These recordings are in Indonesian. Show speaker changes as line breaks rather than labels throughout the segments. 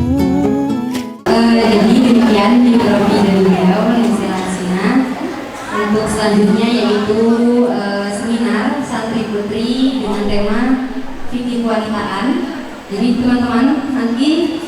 Jadi demikian biografi dari beliau Lisa Hasina. Untuk selanjutnya yaitu seminar santri putri dengan tema fikih kewanitaan. Jadi teman-teman nanti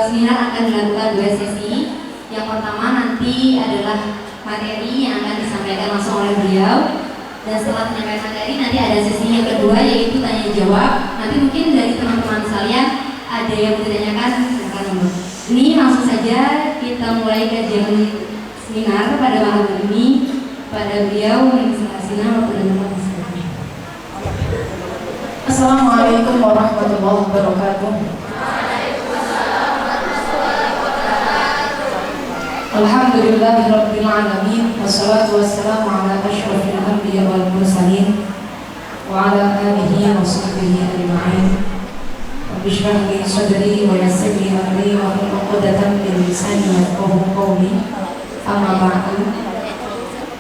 seminar akan dilakukan 2 sesi. Yang pertama nanti adalah materi yang akan disampaikan langsung oleh beliau. Dan setelah penyampaian materi nanti ada sesi yang kedua yaitu tanya jawab. Nanti mungkin dari teman-teman sekalian ada yang ditanyakan, silakan dulu. Ini langsung saja kita mulai kajian seminar pada malam ini pada beliau Lisa Hasina.
Assalamualaikum warahmatullahi wabarakatuh. Alhamdulillahirabbil alamin wassalatu wassalamu ala asyrofil anbiya wal mursalin wa ala alihi wa sahbihi ajma'in. Rabbi shrah li sadri wa yassir li amri wa hlul 'uqdatam min lisani yafqahu qawli. Amma ba'du.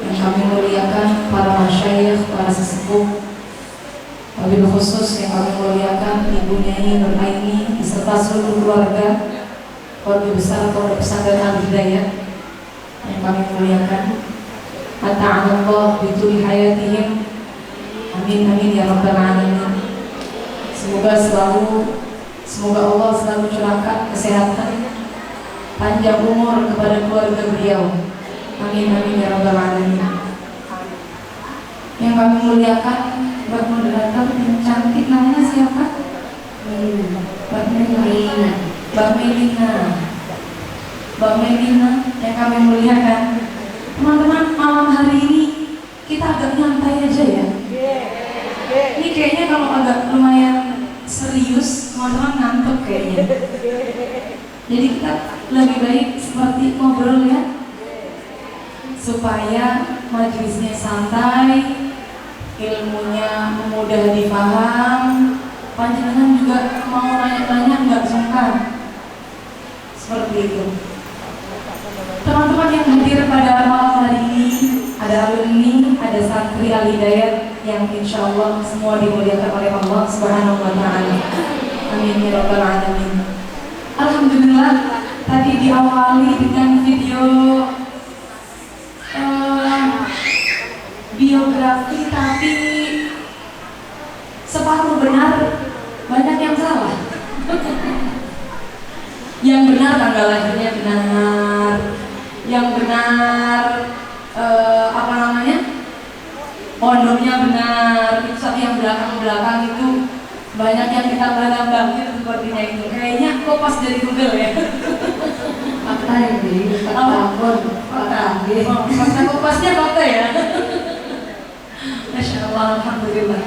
Yang kami muliakan para masyayikh, para sesepuh, wabil khusus yang kami muliakan Ibu Nyai Nur Aini beserta seluruh keluarga keluarga besar Pondok Pesantren Al-Hidayah yang kami muliakan. Mata'anallah bituli hayatihim. Amin amin ya rabbal alamin. Semoga Allah selalu curahkan kesehatan, panjang umur kepada keluarga beliau. Amin amin ya rabbal alamin. Yang kami muliakan Mbak moderator yang cantik, namanya siapa? Mbak Melina. Mbak Melina yang kami muliakan. Teman-teman, malam hari ini kita agak nyantai aja ya. Ini kayaknya kalau agak lumayan serius, teman-teman ngantuk kayaknya. Jadi kita lebih baik seperti ngobrol ya, supaya majelisnya santai, ilmunya mudah dipaham. Panjenengan juga mau nanya-nanya nggak sungkan, seperti itu. Teman-teman yang hadir pada malam hari ini, ada alumni, ada santri Al-Hidayah yang insya Allah semua dimuliakan oleh Allah Subhanahu wa Ta'ala. Amin ya rabbal alamin. Alhamdulillah, tadi diawali dengan video biografi, tapi separuh benar, banyak yang salah. Yang benar tanggal lahirnya benar, yang benar pondoknya benar, itu tapi yang belakang itu banyak yang kita bangga-bangga sepertinya itu. Kayaknya kopas dari Google ya.
Fakta ini,
fakta kopasnya fakta ya. Masya Allah, alhamdulillah.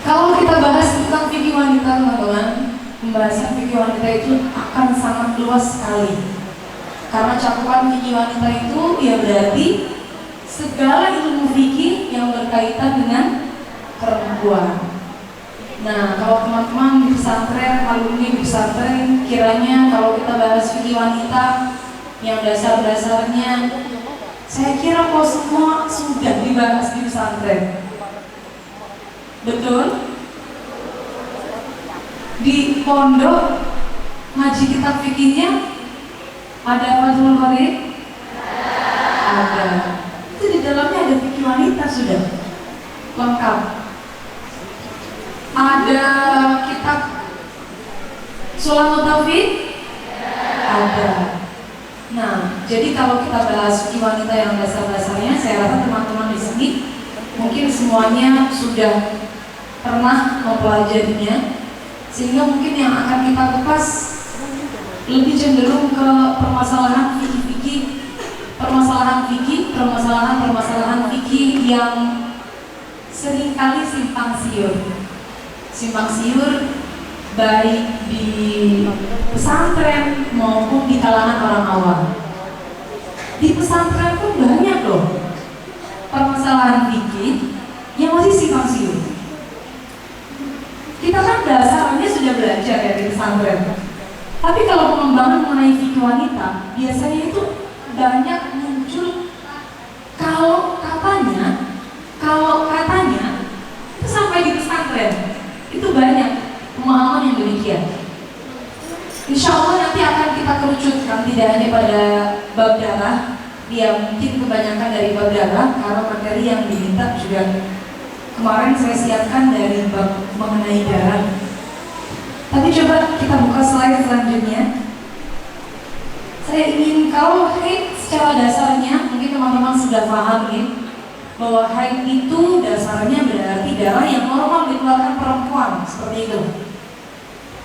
Kalau kita bahas tentang fikih wanita, teman-teman, pembahasan fikih wanita itu akan sangat luas sekali. Karena cakupan fikih wanita itu ya berarti segala ilmu fikih yang berkaitan dengan perempuan. Nah, kalau teman-teman di pesantren, alumni di pesantren, kiranya kalau kita bahas fikih wanita yang dasar-dasarnya, saya kira kok semua sudah dibahas di pesantren. Betul? Di pondok ngaji kitab fikihnya ada Fathul Qorib? Ada. Itu di dalamnya ada fikih wanita sudah lengkap. Ada kitab Sulatul Taufik? Ada. Nah, jadi kalau kita bahas fikih wanita yang dasar-dasarnya, saya rasa teman-teman di sini mungkin semuanya sudah pernah mempelajarinya, sehingga mungkin yang akan kita kupas lebih cenderung ke permasalahan fikih, permasalahan fikih yang seringkali simpang siur baik di pesantren maupun di kalangan orang awam. Di pesantren pun banyak loh permasalahan fikih yang masih simpang siur. Kita kan dasarnya sudah belajar ya di pesantren. Tapi kalau pengembangan mengenai fikih wanita, biasanya itu banyak muncul kalau katanya itu sampai di pesantren itu banyak pemahaman yang demikian. Insya Allah nanti akan kita kerucutkan, tidak hanya pada bab darah, dia mungkin kebanyakan dari bab darah karena materi yang diminta juga kemarin saya siapkan dari bab mengenai darah. Tapi coba kita buka slide selanjutnya. Saya ingin, kalau haid secara dasarnya mungkin teman-teman sudah paham ya, bahwa haid itu dasarnya berarti darah yang normal dikeluarkan perempuan, seperti itu.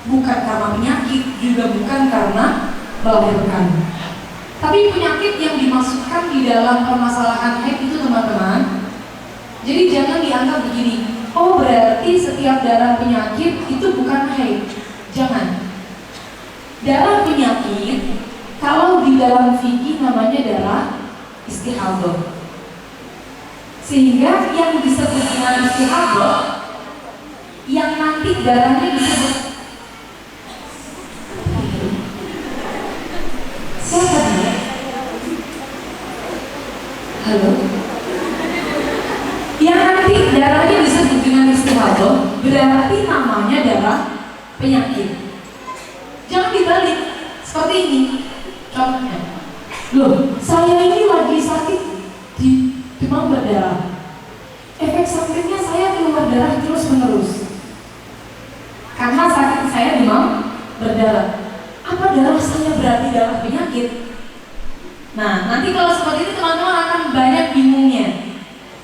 Bukan karena penyakit, juga bukan karena melahirkan. Tapi penyakit yang dimasukkan di dalam permasalahan haid itu teman-teman, jadi jangan dianggap begini, oh berarti setiap darah penyakit itu bukan haid. Jangan. Darah penyakit kalau di dalam fikih namanya darah istihadah. Sehingga yang disebut dengan istihadah, yang nanti darahnya disebut siapa dia? Halo? Yang nanti darahnya disebut dengan istihadah berarti namanya darah penyakit. Jangan dibalik seperti ini. Contohnya, loh, saya ini lagi sakit di demam berdarah. Efek sampingnya saya keluar darah terus menerus. Karena sakit saya demam berdarah. Apa darah saya berarti darah penyakit? Nah, nanti kalau seperti itu teman-teman akan banyak bingungnya.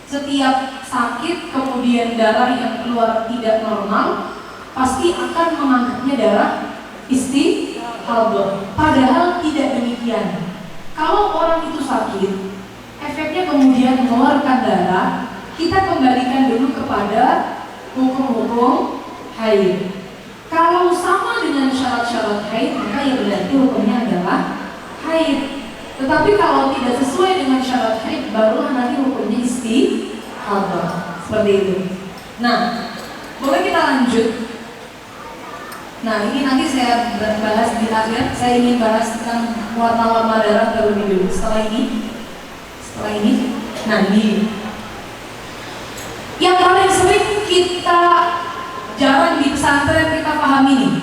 Setiap sakit kemudian darah yang keluar tidak normal, pasti akan menganggapnya darah istihadah. Padahal tidak demikian. Kalau orang itu sakit, efeknya kemudian mengeluarkan darah, kita kembalikan dulu kepada hukum-hukum haid. Kalau sama dengan syarat-syarat haid, maka ya berarti hukumnya adalah haid. Tetapi kalau tidak sesuai dengan syarat haid, barulah nanti hukumnya istihadah. Seperti itu. Nah, boleh kita lanjut. Nah, ini nanti saya bahas di akhir. Saya ingin bahas tentang warna-warna darah terlebih dulu. Setelah ini, nah ini yang paling sering kita jarang di pesantren kita pahami nih.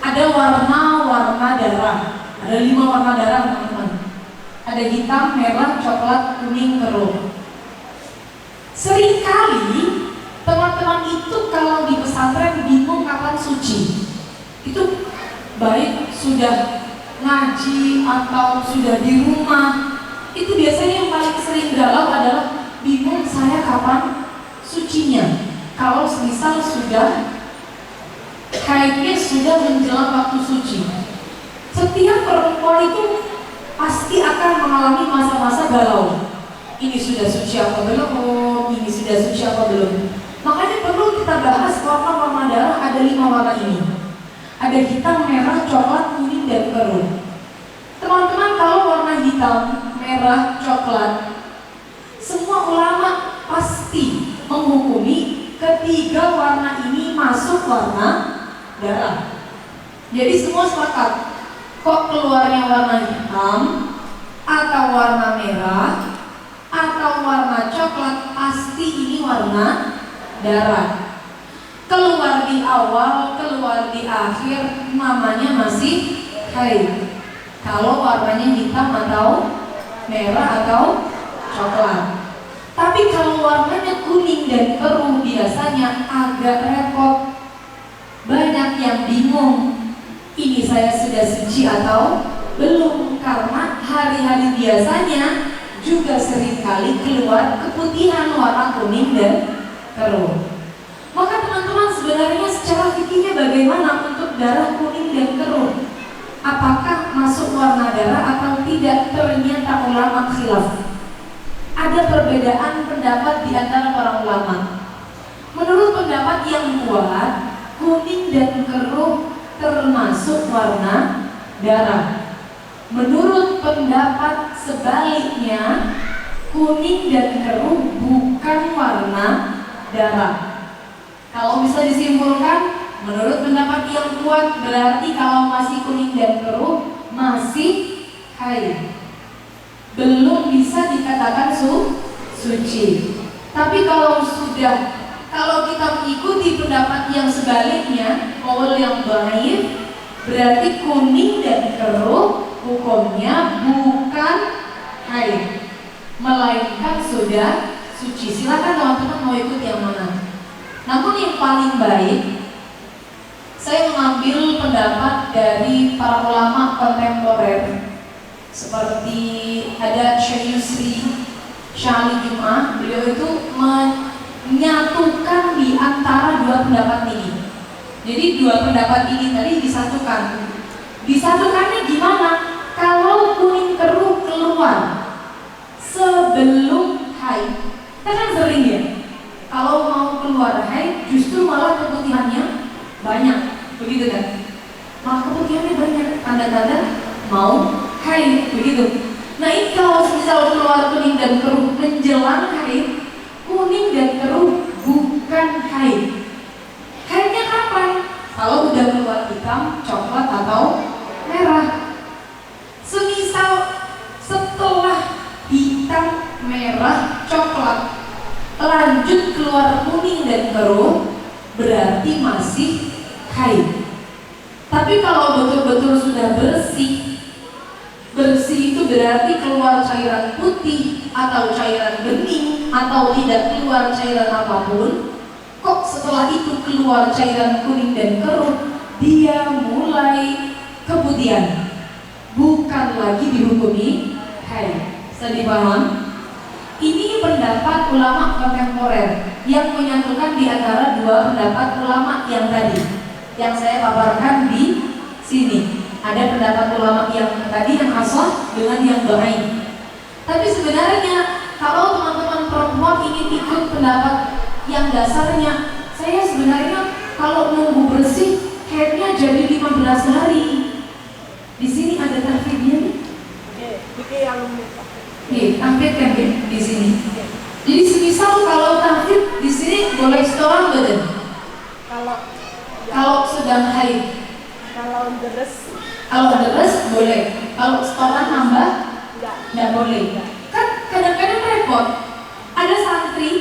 Ada warna-warna darah. Ada 5 warna darah, teman-teman. Ada hitam, merah, coklat, kuning, keruh. Seringkali teman-teman itu kalau di pesantren bingung kapan suci. Itu baik sudah ngaji atau sudah di rumah, itu biasanya yang paling sering galau adalah bingung saya kapan sucinya. Kalau semisal sudah haidnya sudah menjelang waktu suci. Setiap perempuan itu pasti akan mengalami masa-masa galau. Ini sudah suci apa belum? Ini sudah suci apa belum? Makanya perlu kita bahas warna-warna darah. Ada 5 warna ini. Ada hitam, merah, coklat, kuning, dan keruh. Teman-teman, kalau warna hitam, merah, coklat, semua ulama pasti menghukumi ketiga warna ini masuk warna darah. Jadi semua sepakat. Kok keluarnya warna hitam atau warna merah atau warna coklat, pasti ini warna darah. Keluar di awal, keluar di akhir, namanya masih haid. Kalau warnanya hitam atau merah atau coklat. Tapi kalau warnanya kuning dan keruh, biasanya agak repot. Banyak yang bingung, ini saya sudah suci atau belum, karena hari-hari biasanya juga seringkali keluar keputihan warna kuning dan keruh. Maka teman-teman, sebenarnya secara fikihnya bagaimana untuk darah kuning dan keruh? Apakah masuk warna darah atau tidak? Ternyata ulama khilaf. Ada perbedaan pendapat di antara para ulama. Menurut pendapat yang kuat, kuning dan keruh termasuk warna darah. Menurut pendapat sebaliknya, kuning dan keruh bukan warna darah. Kalau bisa disimpulkan, menurut pendapat yang kuat, berarti kalau masih kuning dan keruh masih haid, belum bisa dikatakan suci. Tapi kalau kita mengikuti pendapat yang sebaliknya, qaul yang dhaif, Berarti kuning dan keruh hukumnya bukan haid, melainkan sudah suci. Silakan teman-teman mau ikut yang mana. Namun yang paling baik, saya mengambil pendapat dari para ulama kontemporer seperti ada Syekh Yusri Syahli Jum'ah. Beliau itu menyatukan di antara dua pendapat ini. Jadi dua pendapat ini tadi disatukan. Disatukannya gimana? Kalau kuning keruh keluar sebelum haid, kita kan sering ya, kalau mau keluar haid justru malah keputihannya banyak, begitu kan? Malah keputihannya banyak, tanda-tanda mau haid, begitu. Nah ini kalau misal keluar kuning dan keruh menjelang haid, kuning dan keruh bukan haid. Haidnya kapan? Kalau udah keluar hitam, coklat atau merah. Semisal setelah hitam, merah, coklat lanjut keluar kuning dan keruh, berarti masih haid. Tapi kalau betul-betul sudah bersih, bersih itu berarti keluar cairan putih atau cairan bening atau tidak keluar cairan apapun. Kok setelah itu keluar cairan kuning dan keruh, dia mulai keputihan, bukan lagi dihukumi haid. Sedih paham? Ini pendapat ulama kontemporer yang menyatukan di antara dua pendapat ulama yang tadi, yang saya paparkan di sini. Ada pendapat ulama yang tadi yang asal dengan yang dhaif. Tapi sebenarnya kalau teman-teman perempuan ingin ikut pendapat yang dasarnya, saya sebenarnya kalau nunggu bersih haidnya jadi 15 hari. Di sini ada tahfidnya nih. Tahfid kan di sini. Jadi semisal kalau tahfid di sini boleh setoran badan. Kalau sedang haid. Kalau deres boleh. Kalau setoran nambah nggak boleh. Kan kadang-kadang repot. Ada santri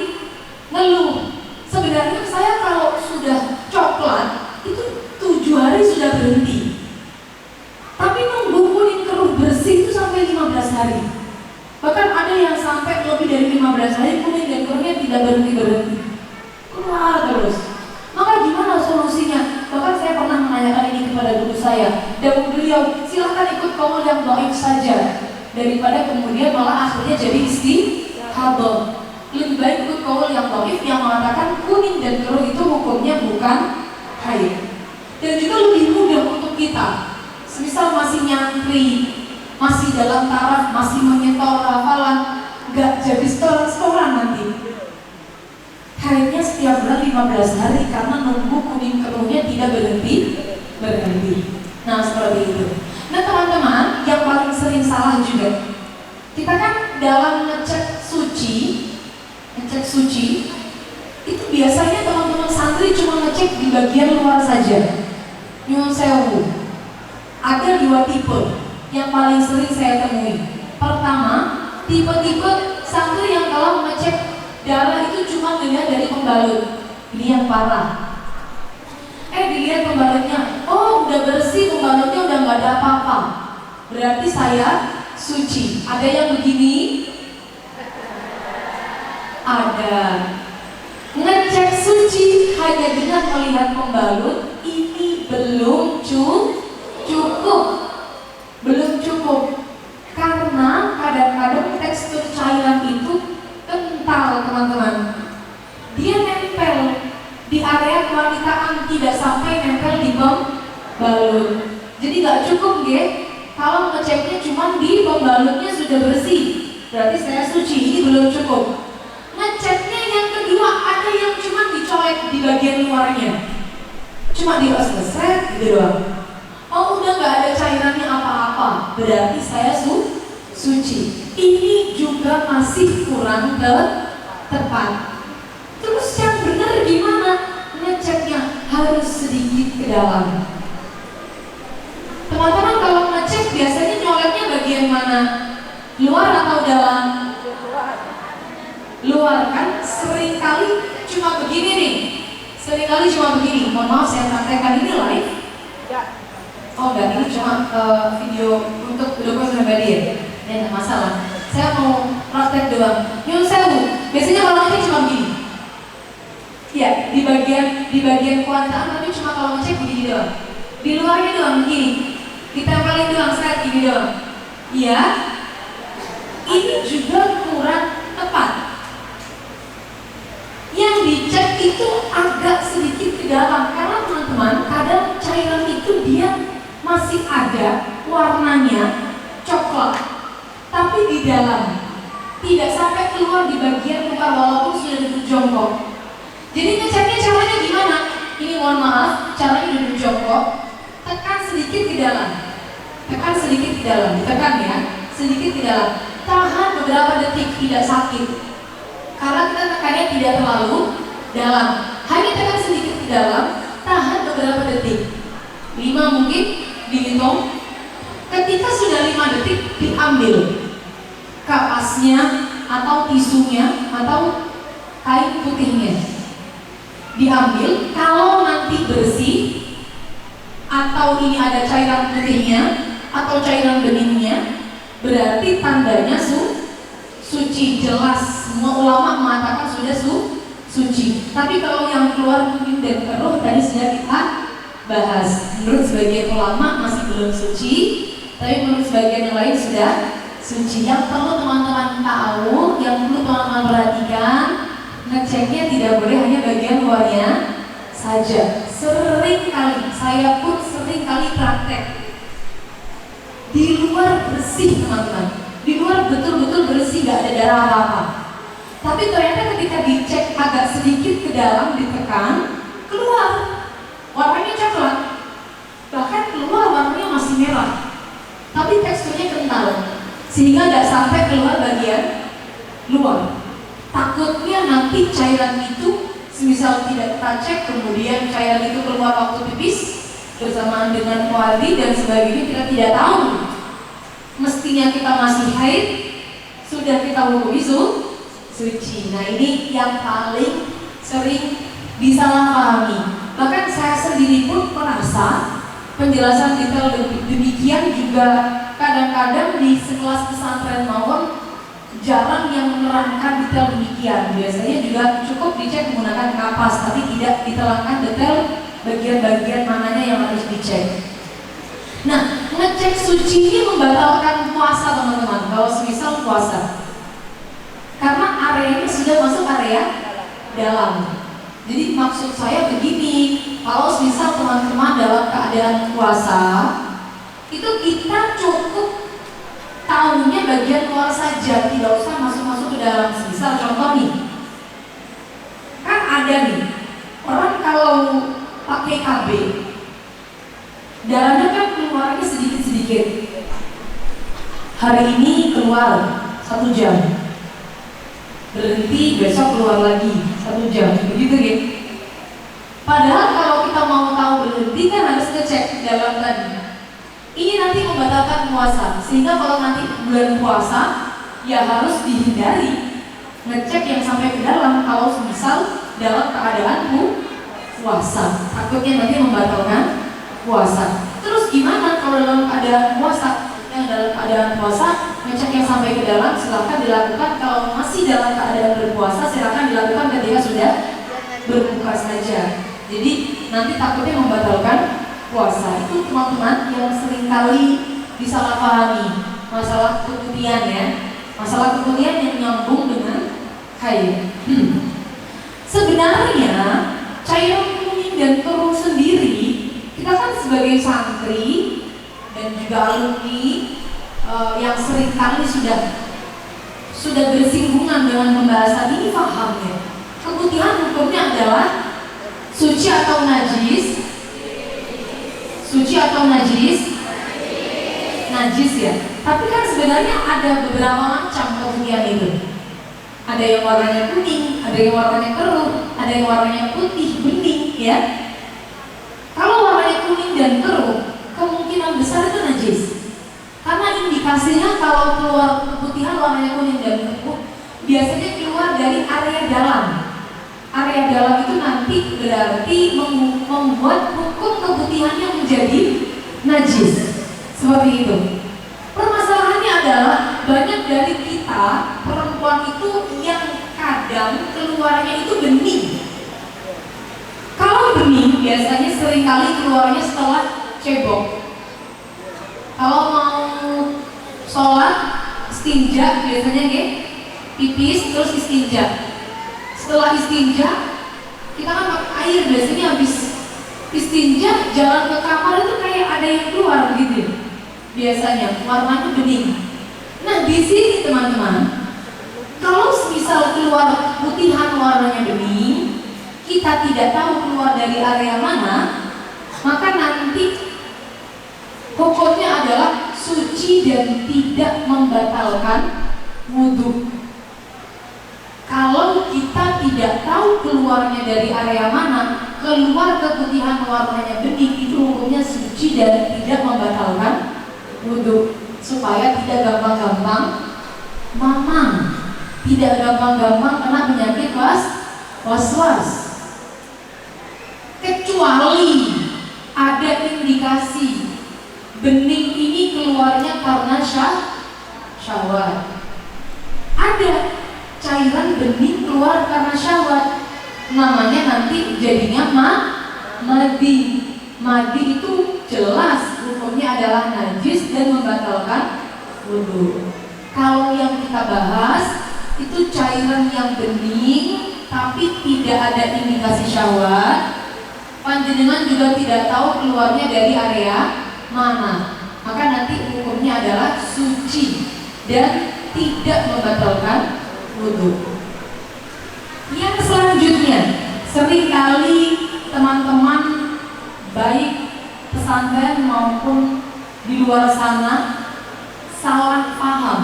ngeluh, sebenarnya saya kalau sudah coklat itu 7 hari sudah berhenti, tapi nunggu kuning keruh bersih itu sampai 15 hari. Bahkan ada yang sampai lebih dari 15 hari kuning dan keruhnya tidak berhenti-berhenti, keluar terus. Maka gimana solusinya? Bahkan saya pernah menanyakan ini kepada guru saya, dan beliau silahkan ikut kaul yang dhaif saja, daripada kemudian malah akhirnya jadi istihadah. Lebih baik ikut kaul yang dhaif yang mengatakan kuning dan keruh itu hukumnya bukan haid. Dan juga lebih mudah untuk kita, semisal masih nyantri, masih dalam taraf, masih menyetor hafalan, nggak jadi setoran nanti. Haidnya setiap bulan 15 hari karena nunggu kuning keruhnya tidak berhenti. Nah seperti itu. Nah teman-teman, yang paling sering salah juga, kita kan dalam ngecek suci itu biasanya teman-teman santri cuma ngecek di bagian luar saja. Nyuwun sewu. Ada 2 tipe yang paling sering saya temui. Pertama, tipe-tipe santri yang kalau ngecek darah itu cuma dilihat dari pembalut. Ini yang parah. Dilihat pembalutnya, oh udah bersih pembalutnya, udah nggak ada apa-apa, berarti saya suci. Ada yang begini? Ada. Ngecek suci hanya dengan melihat pembalut, ini belum cukup. Belum cukup. Karena kadang-kadang tekstur cairan itu kental teman-teman. Dia nempel di area kewanitaan, tidak sampai nempel di pembalut. Jadi nggak cukup ya. Kalau ngeceknya cuma di pembalutnya sudah bersih, berarti saya suci. Ini belum cukup. Ngeceknya yang kedua, ada yang cuma dicolek di bagian luarnya, cuma diles-leset gitu doang. Oh udah nggak ada cairannya apa-apa, berarti saya suci. Ini juga masih kurang tepat. Terus yang benar gimana? Ngeceknya harus sedikit ke dalam. Teman-teman kalau ngecek biasanya nyoleknya bagian mana? Luar atau dalam? Luar kan? Seringkali cuma begini nih. Seringkali cuma begini. Mohon maaf saya praktekkan ini live. Oh enggak, ini cuma video untuk dokumen pribadi ya? Ya nggak masalah. Saya mau praktek doang. Nyun sewu, biasanya kalau ngecek cuma gini. Ya, di bagian kuantaan tapi cuma kalau ngecek begini doang. Di luarnya doang begini. Ditempelin doang, saya gini doang. Iya. Ini juga kurang tepat. Yang dicek itu agak sedikit ke dalam karena teman-teman kadang cairan itu dia masih ada warnanya coklat tapi di dalam tidak sampai keluar di bagian luar walaupun sudah duduk jongkok. Jadi ngeceknya caranya gimana? Ini mohon maaf, caranya duduk jongkok, tekan sedikit ke dalam, tekan sedikit ke dalam, ditekan ya, sedikit ke dalam, tahan beberapa detik tidak sakit. Karena kita tekannya tidak terlalu dalam, hanya tekan sedikit ke dalam, tahan beberapa detik, 5 mungkin dihitung. Ketika sudah 5 detik diambil kapasnya atau tisunya atau kain putihnya, diambil. Kalau nanti bersih atau ini ada cairan putihnya atau cairan beningnya, berarti tandanya suci. Jelas semua ulama mengatakan sudah suci. Tapi kalau yang keluar kuning dan keruh tadi sudah kita bahas. Menurut sebagian ulama masih belum suci, tapi menurut sebagian yang lain sudah suci. Yang perlu teman-teman tahu, yang perlu teman-teman perhatikan, ngeceknya tidak boleh hanya bagian luarnya saja. Sering kali, saya pun sering kali praktek di luar bersih teman-teman. Di luar betul-betul bersih, gak ada darah apa-apa. Tapi ternyata ketika dicek agak sedikit ke dalam, ditekan, keluar warnanya coklat, bahkan keluar warnanya masih merah, tapi teksturnya kental, sehingga gak sampai keluar bagian luar. Takutnya nanti cairan itu semisal tidak kita cek, kemudian cairan itu keluar waktu pipis bersamaan dengan kuali dan sebagainya, kita tidak tahu. Mestinya kita masih haid, sudah kita hukumi suci. Nah ini yang paling sering disalahpahami. Bahkan saya sendiri pun merasa penjelasan detail demikian juga kadang-kadang di sekelas pesantren mawon jarang yang menerangkan detail demikian. Biasanya juga cukup dicek menggunakan kapas, tapi tidak diterangkan detail bagian-bagian mananya yang harus dicek. Nah, ngecek suci ini membatalkan puasa teman-teman. Kalau semisal puasa, karena areanya sudah masuk area dalam. Jadi maksud saya begini, kalau semisal teman-teman dalam keadaan puasa, itu kita cukup tahunya bagian luar saja, tidak usah masuk-masuk ke dalam. Misal contoh nih, kan ada nih orang kalau pakai KB, darahnya kan keluarnya sedikit-sedikit. Hari ini keluar 1 jam, berhenti, besok keluar lagi 1 jam, begitu ya. Padahal kalau kita mau tahu berhenti kan harus ngecek dalam tadi. Ini nanti membatalkan puasa, sehingga kalau nanti bulan puasa ya harus dihindari ngecek yang sampai ke dalam kalau misal dalam keadaan puasa, takutnya nanti membatalkan puasa. Terus gimana kalau dalam keadaan puasa? Yang dalam keadaan puasa ngecek yang sampai ke dalam silakan dilakukan. Kalau masih dalam keadaan berpuasa silakan dilakukan ketika sudah berbuka saja. Jadi nanti takutnya membatalkan puasa. Itu teman-teman yang seringkali disalahpahami masalah keputihan ya. Masalah keputihan yang nyambung dengan haid. Sebenarnya cairan kuning dan keruh sendiri, kita kan sebagai santri dan juga alumni yang seringkali sudah bersinggungan dengan pembahasan ini paham ya. Keputihan hukumnya adalah suci atau najis? Suci atau najis? Najis ya. Tapi kan sebenarnya ada beberapa macam keputihan itu. Ada yang warnanya kuning, ada yang warnanya keruh, ada yang warnanya putih, bening ya. Kalau warnanya kuning dan keruh, kemungkinan besar itu najis. Karena indikasinya kalau keluar keputihan warnanya kuning dan keruh, biasanya keluar dari area dalam. Area dalam itu nanti berarti membuat hukum keputihannya menjadi najis. Seperti itu. Permasalahannya adalah banyak dari kita perempuan itu yang kadang keluarnya itu bening. Kalau bening biasanya seringkali keluarnya setelah cebok. Kalau mau sholat istinja biasanya pipis terus istinja. Setelah istinja kita kan pakai air, biasanya habis istinja jalan ke kamar itu kayak ada yang keluar gitu. Biasanya warnanya bening. Nah di sini teman-teman, kalau misal keluar putihan warnanya bening, kita tidak tahu keluar dari area mana, maka nanti hukumnya adalah suci dan tidak membatalkan wudhu. Kalau kita tidak tahu keluarnya dari area mana, keluar keputihan warnanya bening, itu hukumnya suci dan tidak membatalkan wudhu. Supaya tidak gampang-gampang mamam, tidak gampang-gampang kena penyakit was-was. Kecuali ada indikasi bening ini keluarnya karena syahwat. Ada cairan bening keluar karena syahwat, namanya nanti jadinya madi. Madi itu jelas hukumnya adalah najis dan membatalkan wudhu. Kalau yang kita bahas itu cairan yang bening tapi tidak ada indikasi syahwat, panjenengan juga tidak tahu keluarnya dari area mana, maka nanti hukumnya adalah suci dan tidak membatalkan wudhu. Yang selanjutnya, seringkali teman-teman baik pesantren maupun di luar sana salah paham.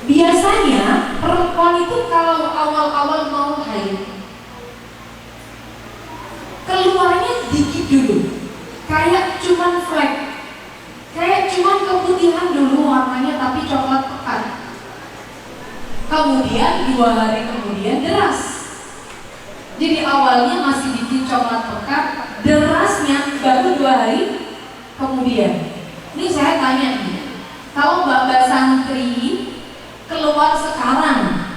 Biasanya perempuan itu kalau awal-awal mau haid keluarnya dikit dulu, kayak cuman flek, kayak cuman keputihan dulu warnanya tapi coklat pekat. Kemudian 2 hari kemudian deras. Jadi awalnya masih dikit coklat pekat, derasnya baru 2 hari kemudian. Ini saya tanya nih, kalau mbak-mbak santri keluar sekarang,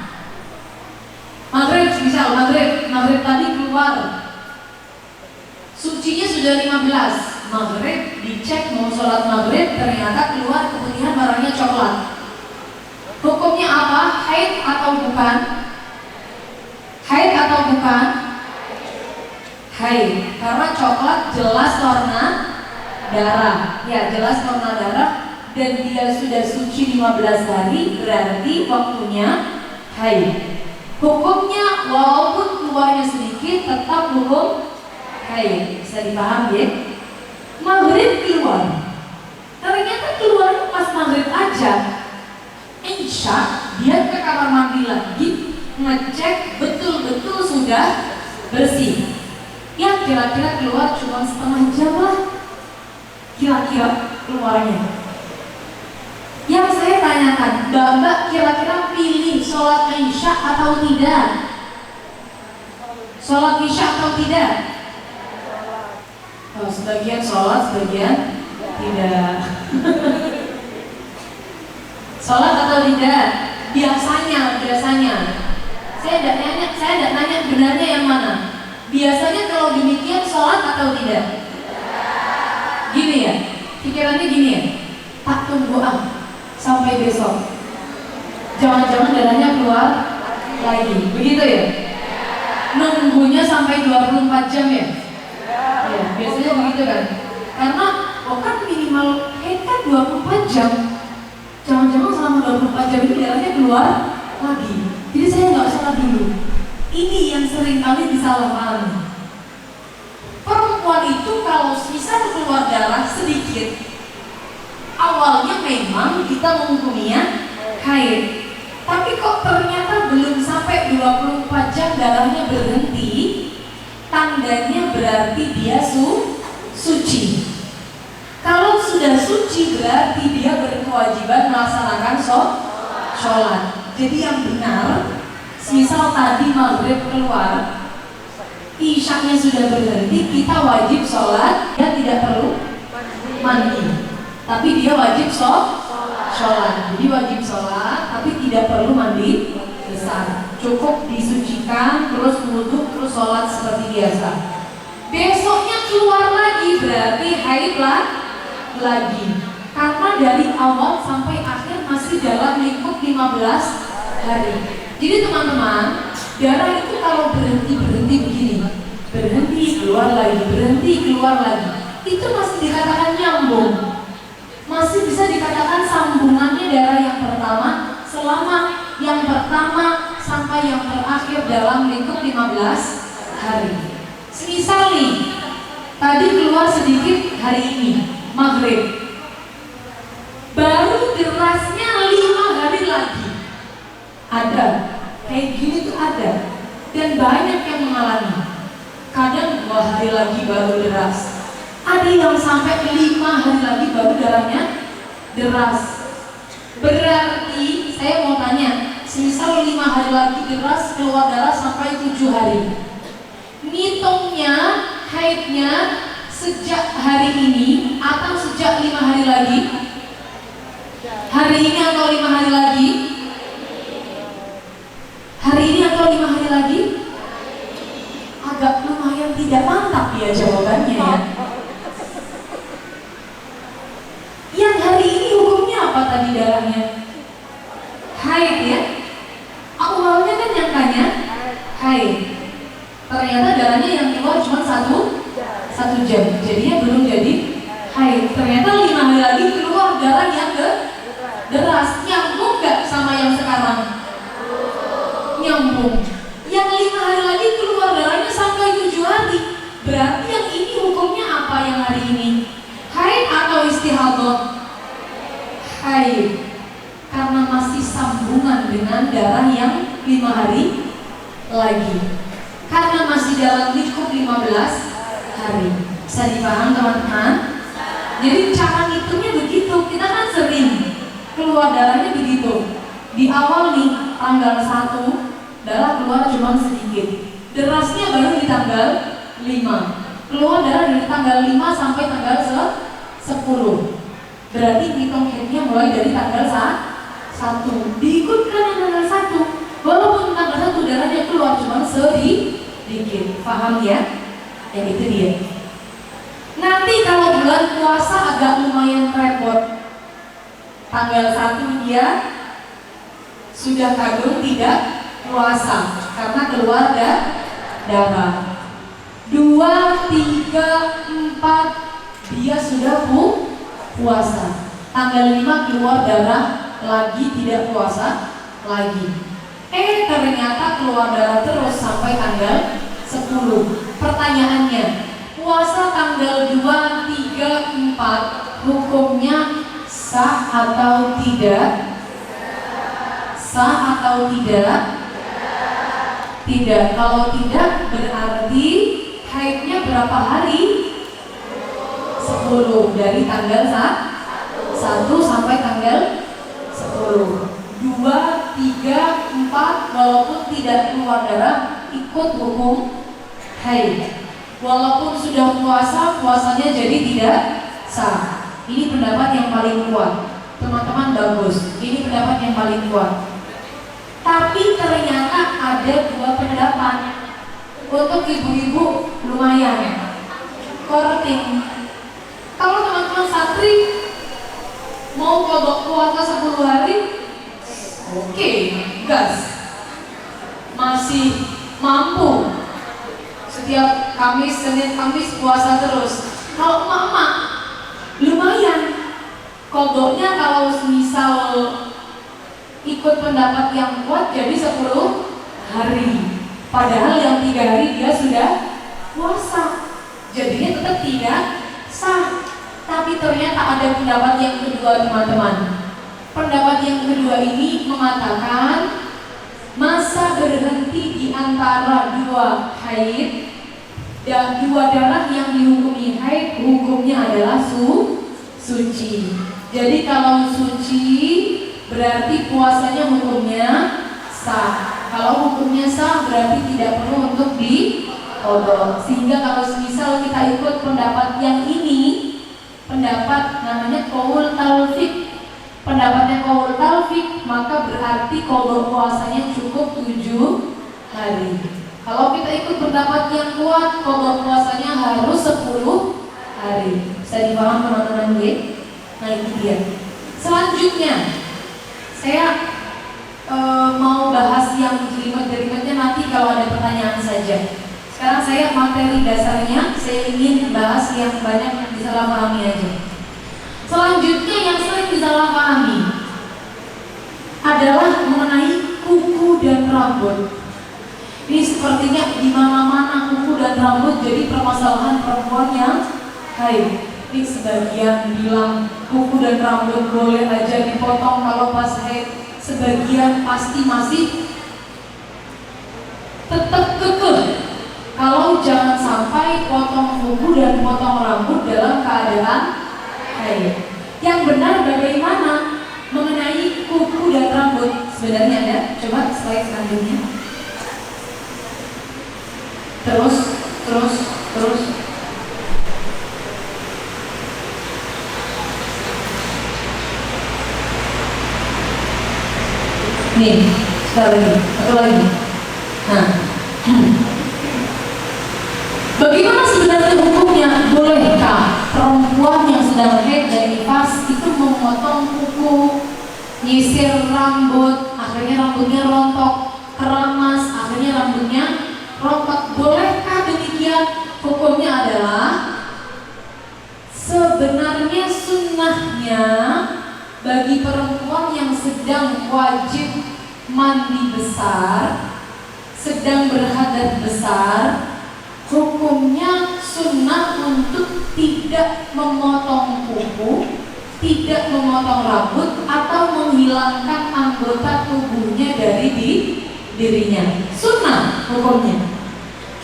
maghrib misal maghrib tadi keluar, sucinya sudah 15, maghrib dicek mau sholat maghrib ternyata keluar keputihan warnanya coklat. Hukumnya apa? Haid atau bukan? Haid atau bukan? Haid, karena coklat jelas warna darah. Ya, jelas warna darah dan dia sudah suci 15 hari, berarti waktunya haid. Hukumnya walaupun keluarnya sedikit tetap hukum haid. Bisa dipahami ya? Maghrib keluar, ternyata keluarnya pas maghrib aja. Isya dia ke kamar mandi lagi, ngecek betul-betul sudah bersih. Yang kira-kira keluar cuma setengah jam lah, kira-kira keluarnya. Yang saya tanyakan, mbak kira-kira pilih sholat isya atau tidak? Sholat isya atau tidak? Oh, sebagian sholat, sebagian tidak. Sholat atau tidak? Biasanya. Saya tidak nanya benarnya yang mana. Biasanya kalau demikian sholat atau tidak? Gini ya, pikirannya gini ya. Tak tunggu sampai besok. Jangan-jangan darahnya keluar lagi, begitu ya? Nunggunya sampai 24 jam ya? Ya, biasanya begitu kan? Karena kan minimal haid kan 24 jam. Jangan-jangan selama 24 jam itu darahnya keluar lagi. Jadi saya nggak sholat dulu. Ini yang sering kali disalahpahami. Perempuan itu kalau misal keluar darah sedikit, awalnya memang kita menghukumnya haid. Tapi kok ternyata belum sampai 24 jam darahnya berhenti, tandanya berarti dia suci. Kalau sudah suci berarti dia berkewajiban melaksanakan sholat. Jadi yang benar, misal tadi maghrib keluar, isyaknya sudah berhenti, kita wajib sholat dan tidak perlu mandi, tapi dia wajib sholat. Jadi wajib sholat, tapi tidak perlu mandi besar. Cukup disucikan, terus wudhu, terus sholat seperti biasa. Besoknya keluar lagi, berarti haid lagi. Karena dari awal sampai akhir masih dalam lingkup 15 hari. Jadi teman-teman, darah itu kalau berhenti begini, berhenti keluar lagi, berhenti keluar lagi, itu masih dikatakan nyambung, masih bisa dikatakan sambungannya darah yang pertama selama yang pertama sampai yang terakhir dalam lingkup 15 hari. Semisal nih, tadi keluar sedikit hari ini maghrib, baru derasnya 5 hari lagi. Ada kayak gini tuh ada, dan banyak yang mengalami. Kadang 2 hari lagi baru deras, ada yang sampai 5 hari lagi baru darahnya deras. Berarti saya mau tanya, semisal 5 hari lagi deras keluar darah sampai 7 hari, ngitungnya haidnya sejak hari ini atau sejak 5 hari lagi? Hari ini atau 5 hari lagi? Hari ini atau 5 hari lagi? Agak lumayan tidak mantap ya jawabannya ya. Yang hari ini hukumnya apa tadi darahnya? Haid ya. Awalnya kan nyangkanya haid. Ternyata darahnya yang keluar cuma satu jam. Jadinya belum jadi haid. Ternyata 5 hari lagi keluar darah yang deras. Nyambung gak sama yang sekarang? Nyambung. Yang 5 hari lagi keluar darahnya sampai 7 hari. Berarti yang ini hukumnya apa yang hari ini? Haid atau istihadah? Haid. Karena masih sambungan dengan darah yang 5 hari lagi. Karena masih dalam lingkup 15 hari. Bisa dipaham teman-teman? Jadi cara ngitungnya begitu. Kita kan sering keluar darahnya begitu. Di awal nih tanggal 1 darah keluar cuma sedikit, derasnya baru di tanggal 5. Keluar darah dari tanggal 5 sampai tanggal 10. Berarti hitung haidnya mulai dari tanggal 1. Diikutkan yang tanggal 1. Walaupun tanggal 1 darahnya keluar cuma sedikit. Paham ya? Yang itu dia. Nanti kalau bulan puasa agak lumayan repot. Tanggal 1 dia sudah kadung tidak puasa karena keluar darah. 2, 3, 4 dia sudah puasa. Tanggal 5 keluar darah lagi, tidak puasa lagi. Ternyata keluar darah terus sampai tanggal 10. Pertanyaannya, puasa tanggal 2, 3, 4 hukumnya sah atau tidak? Sah atau tidak? Tidak. Kalau tidak berarti haidnya berapa hari? 10. Dari tanggal 1 sampai tanggal 10. 2, 3, 4 walaupun tidak keluar darah ikut hukum haid. Walaupun sudah puasa, puasanya jadi tidak sah. Ini pendapat yang paling kuat. Teman-teman bagus. Ini pendapat yang paling kuat. Tapi ternyata ada 2 pendapat. Untuk ibu-ibu lumayan korting. Kalau teman-teman santri mau kodok puasa 10 hari, oke, gas. Masih mampu. Setiap Kamis, Senin, Kamis puasa terus. Kalau emak-emak lumayan. Kodoknya kalau misal ikut pendapat yang kuat jadi 10 hari. Padahal yang 3 hari dia sudah puasa. Jadinya tetap tidak sah. Tapi ternyata ada pendapat yang kedua teman-teman. Pendapat yang kedua ini mengatakan masa berhenti di antara 2 haid dan 2 darah yang dihukumi haid, hukumnya adalah suci. Jadi kalau suci berarti puasanya hukumnya sah. Kalau hukumnya sah berarti tidak perlu untuk diqodho. Sehingga kalau misal kita ikut pendapat yang ini, pendapat namanya qaul talfik. Pendapatnya qaul talfik, maka berarti qada puasanya cukup 7 hari. Kalau kita ikut pendapat yang kuat, qada puasanya harus 10 hari. Bisa dipaham teman-teman ya? Nah itu dia. Selanjutnya saya mau bahas yang jelimet-jelimetnya nanti kalau ada pertanyaan saja. Sekarang saya materi dasarnya, saya ingin bahas yang banyak yang disalahpahami aja. Selanjutnya yang sering disalahpahami adalah mengenai kuku dan rambut. Ini sepertinya di mana-mana kuku dan rambut jadi permasalahan perempuan yang haid. Ini sebagian bilang kuku dan rambut boleh aja dipotong kalau pas haid. Sebagian pasti masih tetap kekeh kalau jangan sampai potong kuku dan potong rambut dalam keadaan haid. Yang benar bagaimana mengenai kuku dan rambut? Sebenarnya ada, coba slide selanjutnya. Terus. Nih, satu lagi. Nah, bagaimana sebenarnya hukumnya? Bolehkah perempuan yang sedang haid dan nifas itu memotong kuku, nyisir rambut, akhirnya rambutnya rontok, keramas, akhirnya rambutnya rontok? Bolehkah demikian? Hukumnya adalah sebenarnya sunnahnya bagi perempuan yang sedang wajib mandi besar, sedang berhadas besar, hukumnya sunnah untuk tidak memotong kuku, tidak memotong rambut, atau menghilangkan anggota tubuhnya dari dirinya. Sunnah hukumnya.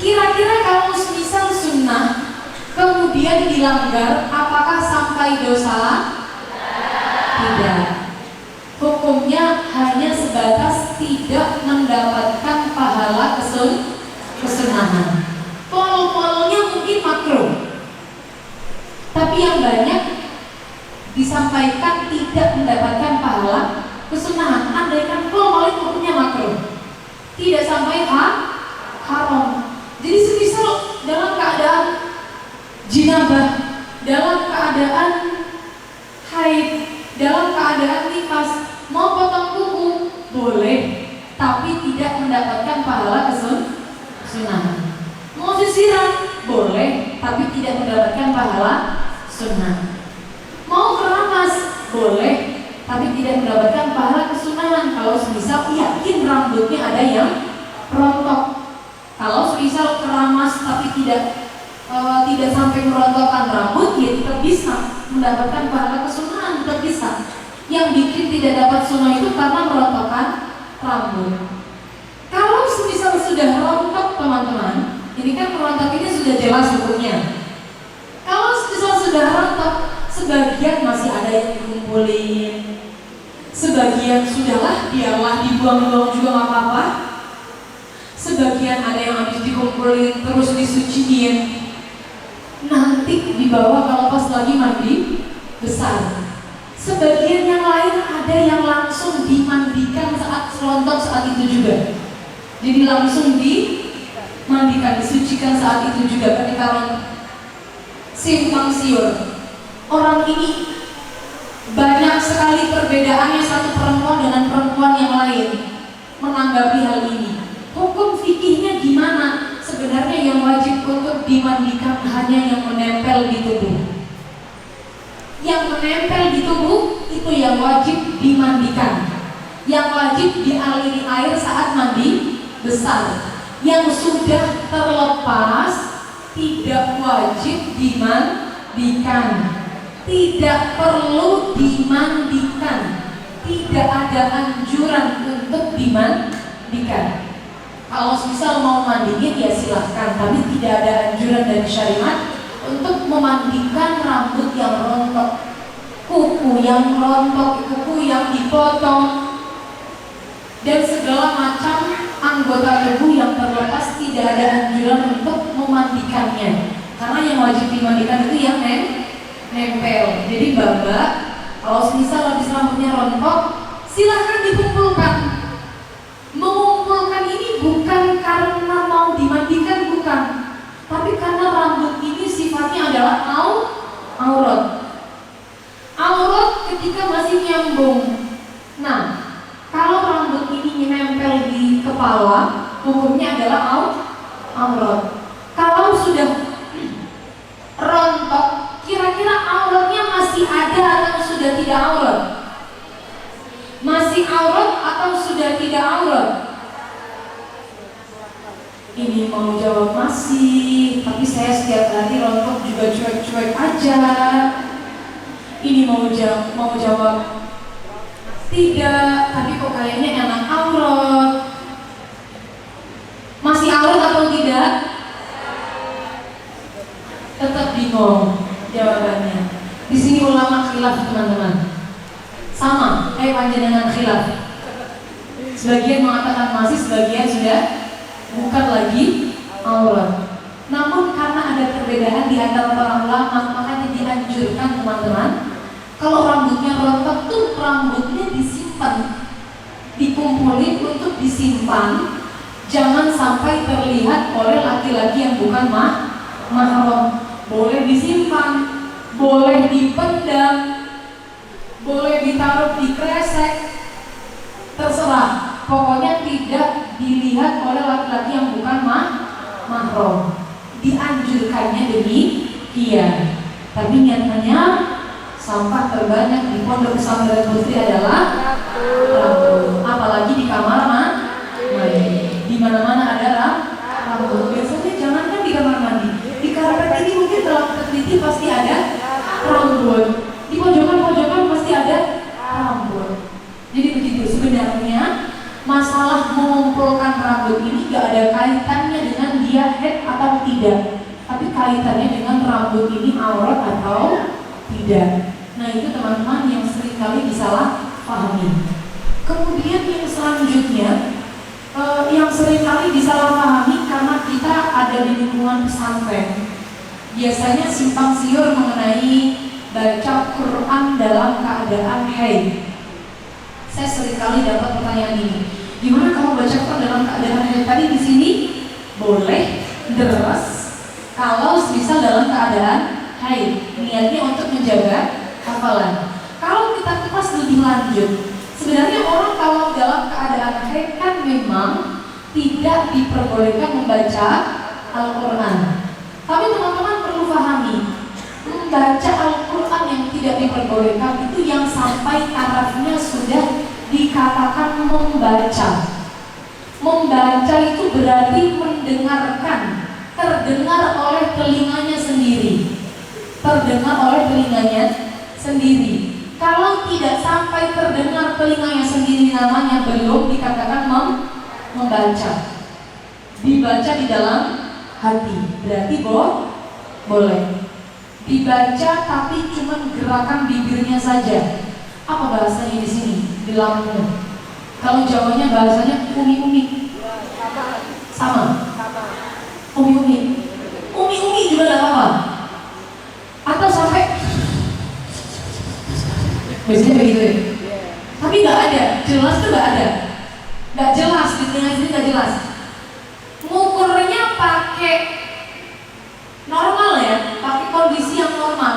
Kira-kira kalau semisal sunnah kemudian dilanggar, apakah sampai dosa? Tidak. Hukumnya hanya sebatas tidak mendapatkan pahala kesunahan. Pol-polnya mungkin makruh, tapi yang banyak disampaikan tidak mendapatkan pahala kesunahan. Andaikan pol hukumnya makruh, tidak sampai haram. Jadi semisal dalam keadaan jinabah, dalam keadaan haid, dalam keadaan nifas, mau potong kuku boleh, tapi tidak mendapatkan pahala kesunahan. Mau sisiran boleh, tapi tidak mendapatkan pahala sunnah. Mau keramas boleh, tapi tidak mendapatkan pahala kesunahan. Kalau semisal yakin rambutnya ada yang rontok. Kalau semisal keramas tapi tidak sampai merontokkan rambut, ya tetap bisa mendapatkan pahala kesunahan, tetap bisa. Yang bikin tidak dapat sunnah itu karena merontokkan rambut. Kalau semisal sudah rontok teman-teman, ini kan merontok ini sudah jelas hukumnya. Kalau semisal sudah rontok, sebagian masih ada yang dikumpulin, sebagian sudahlah biarlah dibuang-buang juga nggak apa-apa. Sebagian ada yang habis dikumpulin terus disuciin, nanti dibawa kalau pas lagi mandi besar. Sebagian yang lain ada yang langsung dimandikan saat rontok saat itu juga. Jadi langsung dimandikan, disucikan saat itu juga ketika rontok. Simpang siur. Orang ini banyak sekali perbedaannya satu perempuan dengan perempuan yang lain menanggapi hal ini. Hukum fikihnya gimana? Sebenarnya yang wajib untuk dimandikan hanya yang menempel di tubuh. Yang menempel di tubuh itu yang wajib dimandikan. Yang wajib dialiri air saat mandi besar. Yang sudah terlepas tidak wajib dimandikan. Tidak perlu dimandikan. Tidak ada anjuran untuk dimandikan. Kalau misal mau mandiin ya silahkan, tapi tidak ada anjuran dari syariat untuk memandikan rambut yang rontok, kuku yang rontok, kuku yang dipotong, dan segala macam anggota tubuh yang terlepas. Tidak ada anjuran untuk memandikannya, karena yang wajib dimandikan itu yang nempel. Jadi mbak-mbak, kalau misal habis rambutnya rontok, silahkan dikumpulkan. Mengumpulkan ini bukan karena mau dimandikan, bukan, tapi karena rambut ini sifatnya adalah aurat. Aurat ketika masih nyambung. Nah, kalau rambut ini nempel di kepala, hukumnya adalah aurat. Kalau sudah rontok, kira-kira auratnya masih ada atau sudah tidak aurat? Masih aurat atau sudah tidak aurat? Ini mau jawab masih, tapi saya setiap hari rontok juga cuek-cuek aja. Ini mau jawab tidak, tapi kok kayaknya enak aurat. Masih aurat atau tidak? Tetap bingung jawabannya. Di sini ulama khilaf teman-teman. Sama kayak panjenengan khilaf. Sebagian mengatakan masih, sebagian sudah bukan lagi aurat. Namun karena ada perbedaan di antara para ulama, makanya dianjurkan teman-teman, kalau rambutnya rontok tuh rambutnya disimpan, dikumpulin untuk disimpan, jangan sampai terlihat oleh laki-laki yang bukan mahram. Boleh disimpan, boleh dipendam, boleh ditaruh di kresek, terserah. Pokoknya tidak dilihat oleh laki-laki yang bukan mahram. Dianjurkannya demikian. Tapi nyatanya sampah terbanyak di pondok pesantren Putri adalah rambut. Apalagi di kamar mandi. Di mana-mana ada rambut. Biasanya jangankan di kamar mandi, di karpet ini mungkin dalam teliti pasti ada rambut. Di pojokan-pojokan pasti ada rambut. Jadi begitu sebenarnya. Masalah mengumpulkan rambut ini gak ada kaitannya dengan dia head atau tidak, tapi kaitannya dengan rambut ini aurat atau tidak. Nah itu teman-teman yang seringkali disalahpahami. Kemudian yang selanjutnya yang seringkali disalahpahami karena kita ada di lingkungan pesantren, biasanya simpang siur mengenai baca Quran dalam keadaan haid. Saya seringkali dapat pertanyaan ini, gimana kalau baca Quran dalam keadaan haid? Tadi di sini boleh deras kalau misal dalam keadaan haid, niatnya untuk menjaga hafalan. Kalau kita kupas lebih lanjut, sebenarnya orang kalau dalam keadaan haid kan memang tidak diperbolehkan membaca Al-Quran. Tapi teman-teman perlu pahami, membaca Al-Quran yang tidak diperbolehkan itu yang sampai tarafnya sudah dikatakan membaca. Membaca itu berarti mendengarkan, terdengar oleh telinganya sendiri. Terdengar oleh telinganya sendiri. Kalau tidak sampai terdengar telinganya sendiri, namanya belum dikatakan membaca. Dibaca di dalam hati, berarti boleh. Dibaca tapi cuma gerakan bibirnya saja. Apa bahasanya di sini? Di Lampung. Kalau Jawanya bahasanya umi-umi. Sama. Umi-umi. Umi-umi juga tidak apa-apa. Atau sampai biasanya begitu ya. Tapi nggak ada, jelas tuh nggak ada. Nggak jelas, di tengah sini nggak jelas. Ngukurnya pakai normal ya, pakai kondisi yang normal.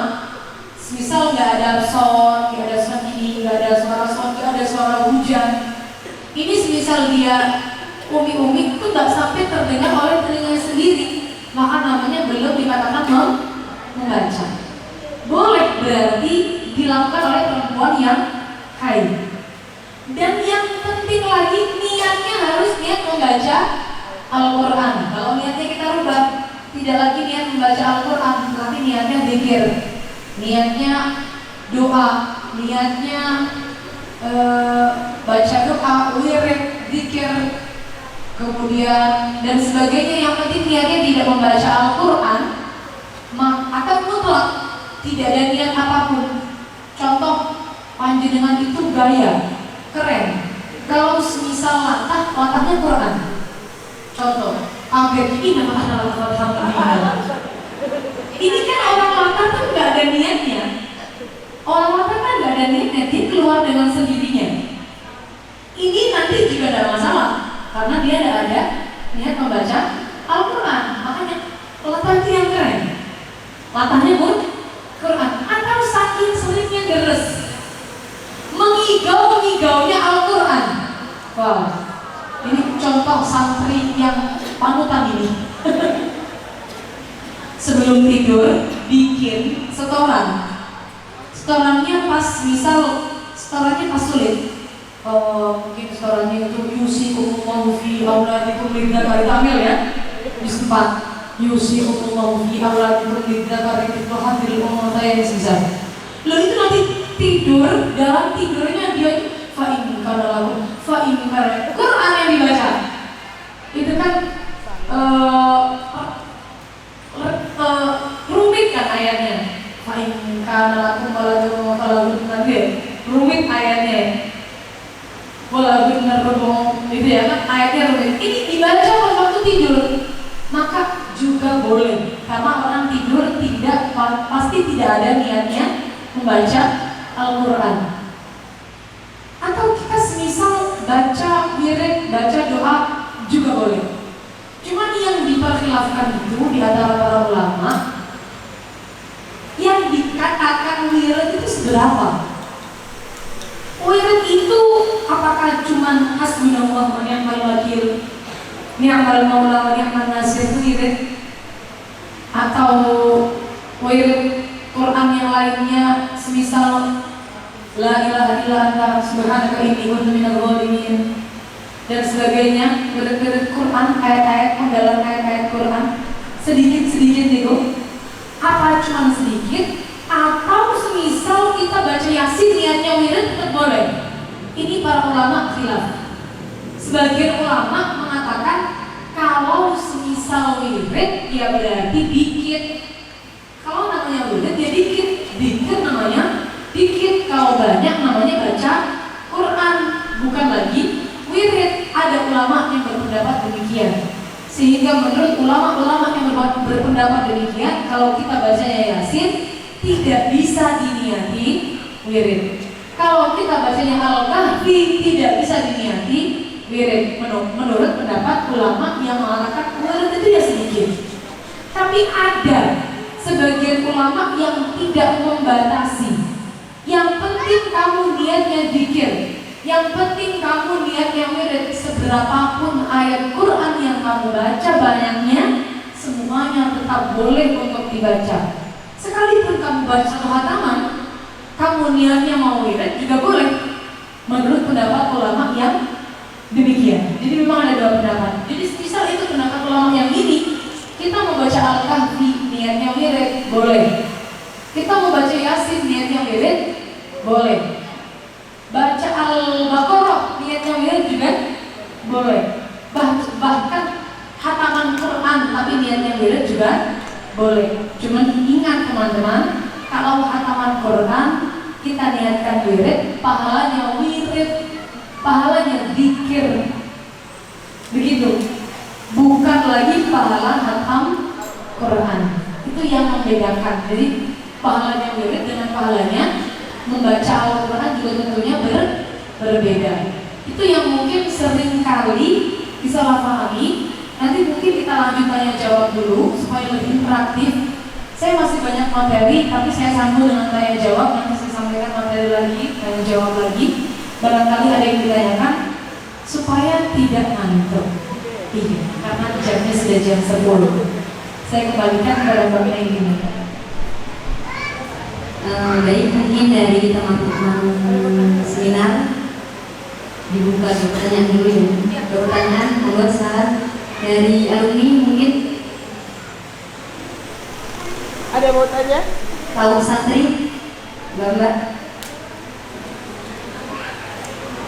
Misal nggak ada sound, nggak ada sound ini, nggak ada suara sound, nggak ada suara hujan. Ini semisal dia umi-umi itu nggak sampai terdengar oleh telinganya sendiri, maka namanya belum dikatakan membaca. Boleh berarti dilakukan oleh perempuan yang haid. Dan yang penting lagi, niatnya harus niat membaca Al-Quran. Kalau niatnya kita rubah, tidak lagi niat membaca Al-Quran, tapi niatnya zikir, niatnya doa, niatnya baca doa, wirid, zikir, kemudian dan sebagainya. Yang penting niatnya tidak membaca Al-Quran atau mutlak tidak ada niat apapun. Contoh, panjenengan itu gaya keren, kalau semisal latahnya Quran. Contoh, kaget ini memang adalah Ini kan orang lapar tuh nggak ada niatnya. Orang lapar kan nggak ada niatnya, dia keluar dengan sendirinya. Ini nanti juga ada masalah karena dia tidak ada niat membaca Al-Quran. Makanya latah itu yang keren. Latahnya pun Quran. Atau saking seringnya deres, mengigau-ngigaunya Al-Quran. Wah, ini contoh santri yang panutan ini. Sebelum tidur bikin setoran. Setorannya pas, misal setorannya pas sulit. Mungkin setorannya itu yusikumullahu fi auladikum lidzakari tamil ya. Juz 4. Yusikumullahu fi auladikum lidzakari mithlu hadzil unsayyaini semisal. Lalu itu nanti tidur, dalam tidurnya dia fa in kana lakum fa in kana Quran yang dibaca. Itu kan rumit kan ayatnya. Fa in kana lakum waladun waladun nanti rumit ayatnya. Walau benar berbohong itu ya kan ayatnya rumit. Ini dibaca pas waktu tidur, maka juga boleh karena orang tidur pasti tidak ada niatnya membaca Al-Quran. Atau kita semisal baca wirid, baca doa juga boleh. Cuman yang diperkhilafkan itu di antara para ulama, yang dikatakan wirid itu seberapa? Wirid itu apakah cuman hasbunallah wa ni'mal wakil, ni'mal maula wa ni'man nasir itu wirid, atau wirid Quran yang lainnya semisal la ilaha illa anta subhanaka inni kuntu minadz dzalimin dan sebagainya. Wirid Quran, ayat-ayat penggalan ayat-ayat Quran sedikit-sedikit itu, apa cuman sedikit? Atau semisal kita baca Yasin niatnya wirid tetap boleh. Ini para ulama khilaf. Sebagian ulama mengatakan kalau semisal wirid ya berarti dikit. Kalau namanya wirid ya dikit namanya dikit. Kalau banyak namanya baca Quran, bukan lagi wirid. Ada ulama yang berpendapat demikian. Sehingga menurut ulama-ulama yang berpendapat demikian, kalau kita bacanya Yasin tidak bisa diniati wirid. Kalau kita bacanya Al-Kahfi tidak bisa diniati wirid. Menurut pendapat ulama yang mengatakan wirid itu ya sedikit. Tapi ada sebagian ulama yang tidak membatasi. Yang penting kamu niatnya dzikir. Yang penting kamu niatnya wirid. Seberapapun ayat Quran yang kamu baca banyaknya, semuanya tetap boleh untuk dibaca. Sekalipun kamu baca satu khataman, kamu niatnya mau wirid juga boleh. Menurut pendapat ulama yang demikian. Jadi memang ada dua pendapat. Jadi misal itu pendapat ulama yang ini, kita mau baca Al-Kahfi niatnya wirid boleh. Kita mau baca Yasin niatnya wirid boleh. Baca Al-Baqarah niatnya wirid juga boleh. Bahkan khataman Quran tapi niatnya wirid juga boleh. Cuman ingat teman-teman, kalau khataman Quran kita niatkan wirid, pahalanya wirid, pahalanya dzikir. Begitu. Bukan lagi pahala khatam Quran. Itu yang membedakan. Jadi pahalanya wirid dengan pahalanya membaca Al-Quran juga tentunya berbeda. Itu yang mungkin sering kali disalahpahami. Nanti mungkin kita lanjut tanya jawab dulu supaya lebih interaktif. Saya masih banyak materi, tapi saya sambung dengan tanya jawab. Nanti saya sampaikan materi lagi, tanya jawab lagi. Barangkali ada yang ditanyakan supaya tidak ngantuk. Iya, karena jamnya sudah jam 10. Saya kembalikan kepada Mbak Naini.
Baik, mungkin dari teman-teman seminar dibuka pertanyaan dulu ya. Pertanyaan nomor saat dari alumni mungkin
ada yang mau tanya?
tahu santri, Mbak,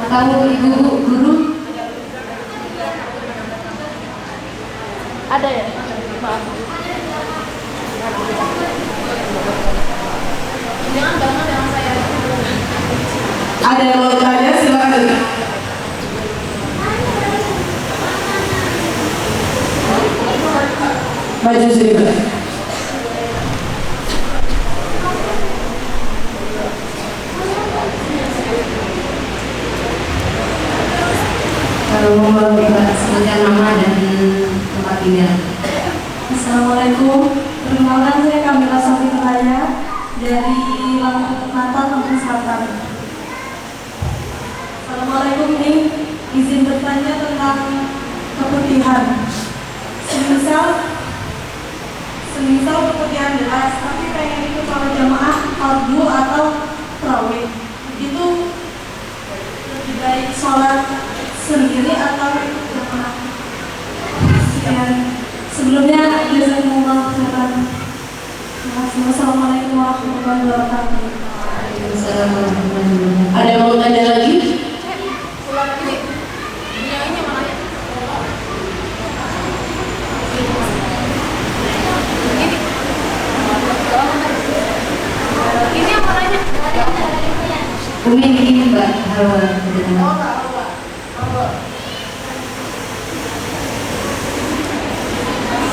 atau ibu guru?
Ada ya? Maaf. Jangan saya.
Ada yang mau tanya silakan. Maju sedikit.
Takbir.
Assalamualaikum. Perkenalkan, saya Kamila Safitraya dari Natal, Lampung Selatan. Assalamualaikum, ini izin bertanya tentang keputihan. Semisal keputihan jelas, tapi pengen ikut sholat jamaah fardu atau tarawih, itu lebih baik sholat sendiri atau ikut jamaah? Sekian. Sebelumnya, jazakumullah khairan. Wassalamualaikum warahmatullahi wabarakatuh.
Waalaikumsalam warahmatullahi wabarakatuh.
Ada yang mau tanya lagi?
Ulang ini. Yang ini mana? Ini yang mananya?
Umi ini Mbak Hawa.
Oh, tak apa.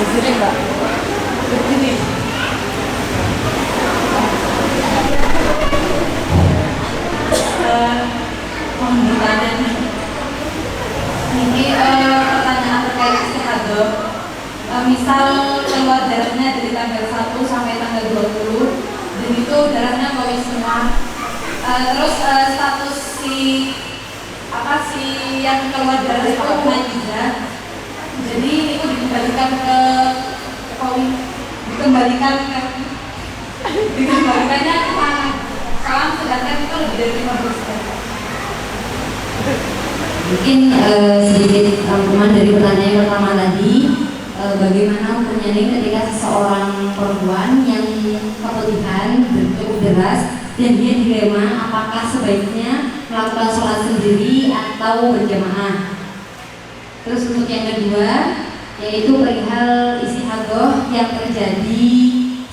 Begini, Mbak. Begini.
Mohon bertanya nih. Ini pertanyaan terkait istihadah. Misal keluar darahnya dari tanggal 1 sampai tanggal 20, dan itu darahnya koi semua. Terus status si yang keluar darah itu najis. Jadi itu dikembalikan ke koi, dikembalikannya ke mana? Salam, sedangkan itu lebih dari 15 hari.
Mungkin sedikit rangkuman dari pertanyaan yang pertama tadi, bagaimana hukumnya nih ketika seseorang perempuan yang keputihan bercukup deras dan dia dilema apakah sebaiknya melakukan sholat sendiri atau berjamaah. Terus untuk yang kedua yaitu perihal istihadah yang terjadi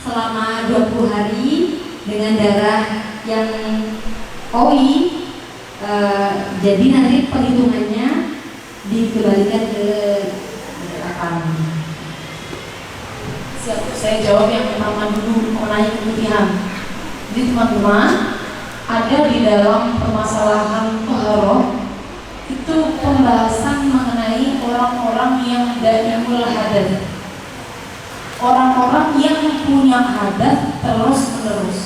selama 20 hari dengan darah yang koi. Jadi nanti perhitungannya dikembalikan ke akal.
Siap, saya jawab yang pertama dulu mengenai keputihan. Jadi teman-teman, ada di dalam permasalahan toharoh itu pembahasan mengenai orang-orang yang daimul hadas, orang-orang yang punya hadas terus-menerus.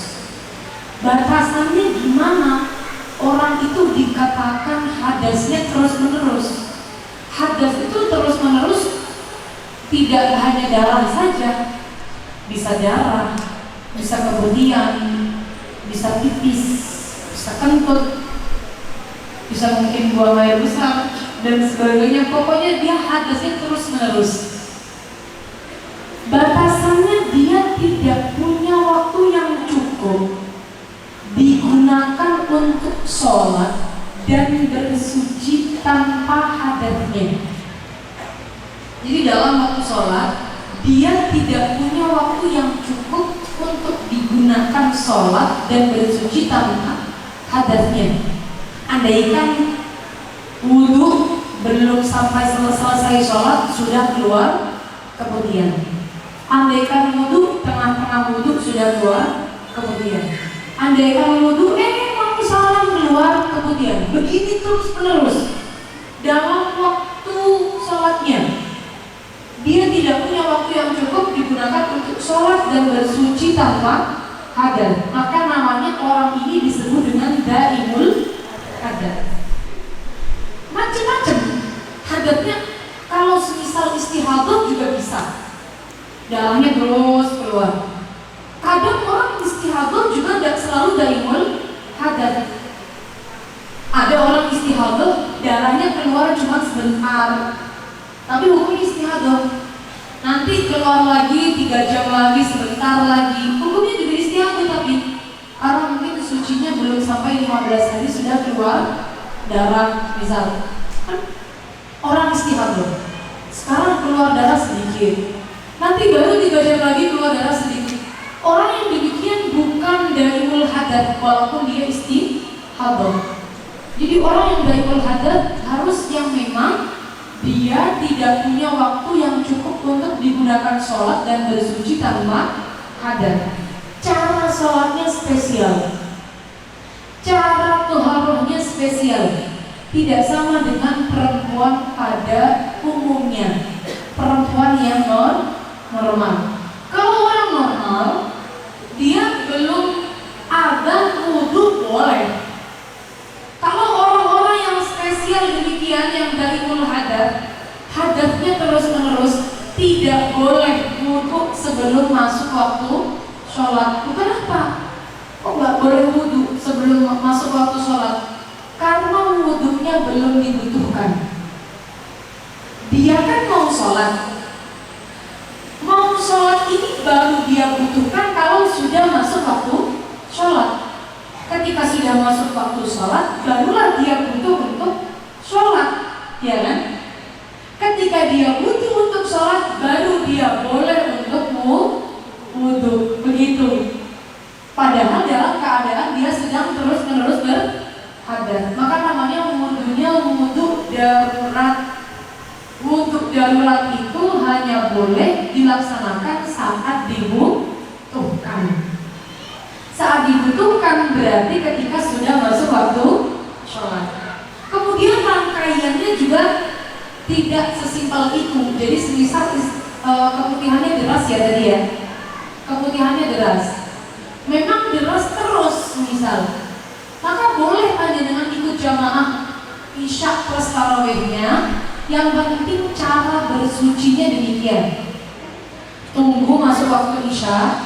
Batasannya gimana? Orang itu dikatakan hadasnya terus-menerus. Hadas itu terus-menerus tidak hanya darah saja, bisa darah, bisa keputihan, bisa pipis, bisa kentut, bisa mungkin buang air besar dan sebagainya. Pokoknya dia hadasnya terus-menerus. Batasannya dia tidak punya waktu yang cukup digunakan untuk sholat dan bersuci tanpa hadasnya. Jadi dalam waktu sholat dia tidak punya waktu yang cukup untuk digunakan sholat dan bersuci tanpa hadasnya. Andaikan wudhu belum sampai selesai sholat sudah keluar keputihan. Andaikan wudhu tengah-tengah wudhu sudah keluar keputihan. Andaikan wudhu, mau salam keluar keputihan. Begini terus menerus dalam waktu sholatnya. Dia tidak punya waktu yang cukup digunakan untuk sholat dan bersuci tanpa hadas. Maka namanya orang ini disebut dengan daimul hadas. Macam-macam hadasnya. Kalau semisal istihadah juga bisa, darahnya terus keluar. Kadang orang istihadah juga tidak selalu daimul hadas. Ada orang istihadah darahnya keluar cuma sebentar, tapi hukumnya istihadah. Nanti keluar lagi 3 jam lagi, sebentar lagi, hukumnya juga istihadah. Tapi karena mungkin sucinya belum sampai 15 hari sudah keluar darah, misal orang istihadah sekarang keluar darah sedikit, nanti baru 3 jam lagi keluar darah sedikit. Orang yang demikian bukan daimul hadas walaupun dia istihadah. Jadi orang yang daimul hadas harus yang memang dia tidak punya waktu yang cukup untuk digunakan sholat dan bersuci tanpa hadas. Cara sholatnya spesial, cara toharohnya spesial, tidak sama dengan perempuan pada umumnya. perempuan yang normal. Kalau orang normal, dia belum adzan wudhu boleh. Kalau orang-orang yang spesial demikian, yang daimul hadatnya terus-menerus, tidak boleh wudhu sebelum masuk waktu sholat. Bukan apa? Kok nggak boleh wudhu sebelum masuk waktu sholat? Karena wudhunya belum dibutuhkan. Dia kan mau sholat ini baru dia butuhkan kalau sudah masuk waktu sholat. Ketika sudah masuk waktu sholat, barulah dia butuh untuk sholat, ya kan? Ketika dia butuh untuk sholat, baru dia boleh untuk wudhu, begitu. Padahal dalam keadaan dia sedang terus-menerus berhadas, maka namanya wudhunya wudhu darurat. Wudhu darurat itu hanya boleh dilaksanakan saat dibutuhkan. Saat dibutuhkan berarti ketika sudah masuk waktu sholat. Kemudian rangkaiannya juga tidak sesimpel itu. Jadi semisal keputihannya deras ya tadi ya, keputihannya deras, memang deras terus misal, maka boleh hanya dengan ikut jamaah isya plus tarawihnya. Yang penting cara bersucinya demikian. Tunggu masuk waktu isya,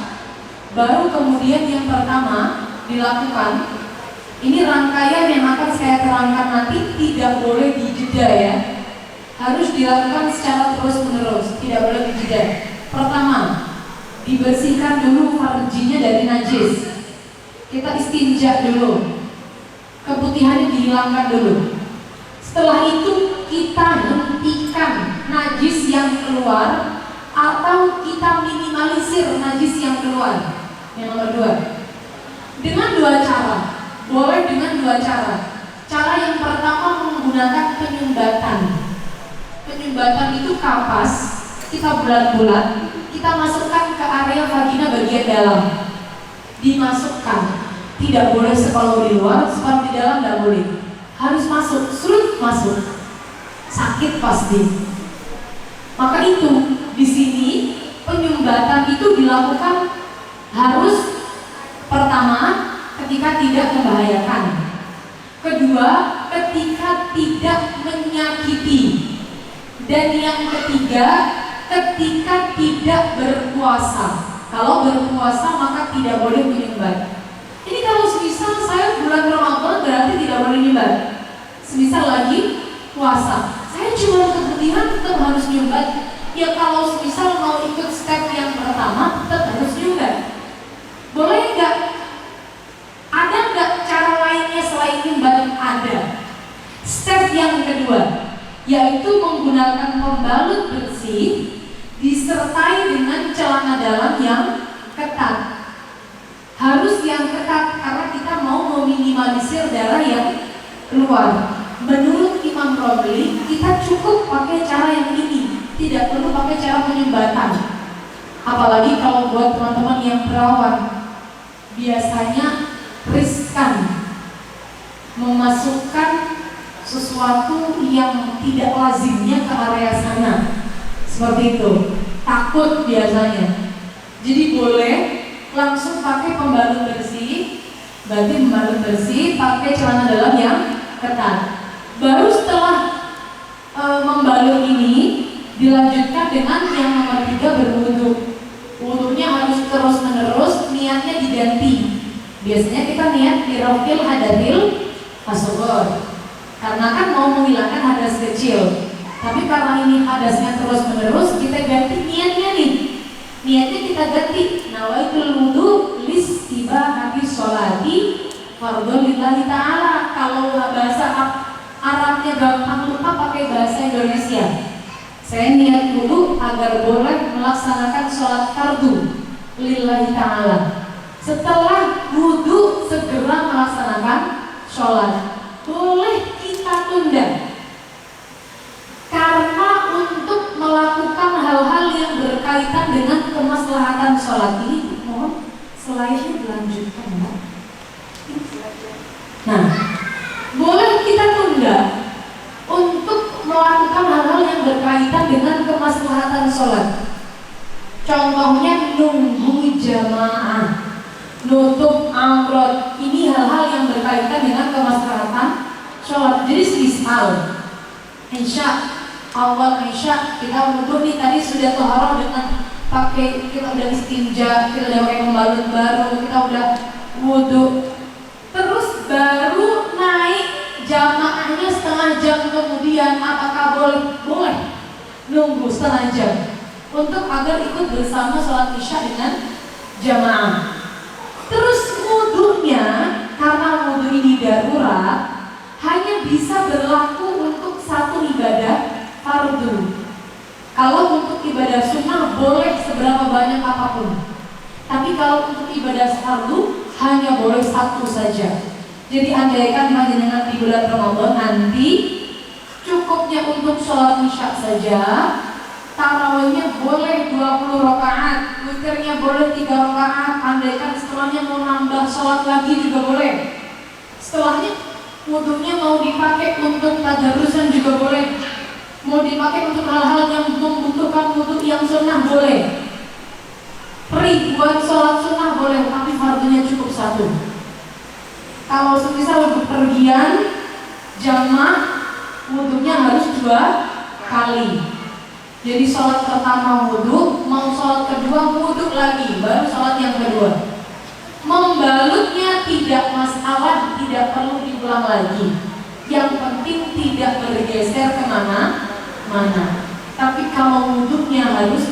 baru kemudian yang pertama dilakukan. Ini rangkaian yang akan saya terangkan nanti, tidak boleh dijeda ya. Harus dilakukan secara terus-menerus, tidak boleh dijeda. Pertama, dibersihkan dulu farjinya dari najis. Kita istinja dulu, keputihannya dihilangkan dulu. Setelah itu kita hentikan najis yang keluar atau kita minimalisir najis yang keluar. Yang nomor 2, dengan 2 cara. Boleh dengan 2 cara. Cara yang pertama menggunakan penyumbatan. Penyumbatan itu kapas, kita bulat-bulat, kita masukkan ke area vagina bagian dalam. Dimasukkan, tidak boleh separuh di luar, separuh di dalam tidak boleh. Harus masuk, surut masuk, sakit pasti. Maka itu di sini penyumbatan itu dilakukan harus pertama ketika tidak membahayakan, kedua ketika tidak menyakiti, dan yang ketiga ketika tidak berpuasa. Kalau berpuasa maka tidak boleh menyumbat. Ini kalau semisal saya bulan Ramadan berarti tidak boleh nyumbat. Semisal lagi puasa, saya cuma keputihan tetap harus nyumbat. Ya kalau semisal mau ikut step yang pertama tetap harus nyumbat. Boleh nggak? Ada nggak cara lainnya selain nyumbat? Ada. Step yang kedua yaitu menggunakan pembalut bersih disertai dengan celana dalam yang ketat. Harus yang ketat karena kita mau meminimalisir darah yang keluar. Menurut Imam Romli, kita cukup pakai cara yang ini, tidak perlu pakai cara penyumbatan. Apalagi kalau buat teman-teman yang perawat, biasanya riskan memasukkan sesuatu yang tidak lazimnya ke area sana. Seperti itu, takut biasanya. Jadi boleh langsung pakai pembalut bersih, berarti pembalut bersih, pakai celana dalam yang ketat. Baru setelah membalut ini dilanjutkan dengan yang nomor 3, berwudu. Wudunya harus terus menerus, niatnya diganti. Biasanya kita niat dirafil hadatil asghar, karena kan mau menghilangkan hadas kecil. Tapi karena ini hadasnya terus menerus, kita ganti niatnya nih. Niatnya kita ganti, nawaitul wudu listibahati sholati fardhu lillahi ta'ala. Kalau bahasa Arabnya gampang lupa, pakai bahasa Indonesia. Saya niat wudu agar boleh melaksanakan sholat fardu lillahi ta'ala. Setelah wudu segera melaksanakan sholat. Boleh kita tunda, karena untuk melakukan hal-hal yang berkaitan dengan kemaslahatan sholat ini. Mohon slide-nya dilanjutkan ya. Nah, boleh kita tunda untuk melakukan hal-hal yang berkaitan dengan kemaslahatan Jadi semisal Isya, awal Isya kita wudhu nih, tadi sudah toharoh dengan pakai, kita udah istinja, kita udah pakai pembalut baru, kita udah wudhu, terus baru naik jamaahnya setengah jam kemudian, apakah boleh? Boleh nunggu setengah jam untuk agar ikut bersama sholat Isya dengan jamaah. Terus wudhunya, karena wudhu ini darurat, hanya bisa berlaku untuk satu ibadah fardu. Kalau untuk ibadah sunnah boleh seberapa banyak apapun, tapi kalau untuk ibadah fardu hanya boleh satu saja. Jadi andaikan panjenengan di bulan Ramadan nanti cukupnya untuk sholat Isya saja, tarawihnya boleh 20 rakaat, witirnya boleh 3 rakaat. Andaikan setelahnya mau nambah sholat lagi juga boleh. Setelahnya wudhunya mau dipakai untuk tadarusan juga boleh, mau dipakai untuk hal-hal yang membutuhkan wudhu yang sunnah boleh. Ribuan sholat sunnah boleh, tapi fardunya cukup satu. Kalau semisal bepergian jamaah, wudhunya harus 2 kali. Jadi sholat pertama wudhu, mau sholat kedua wudhu lagi, baru sholat yang kedua. Membalutnya tidak masalah, tidak perlu diulang lagi. Yang penting tidak bergeser kemana-mana. Tapi kalau wudhunya harus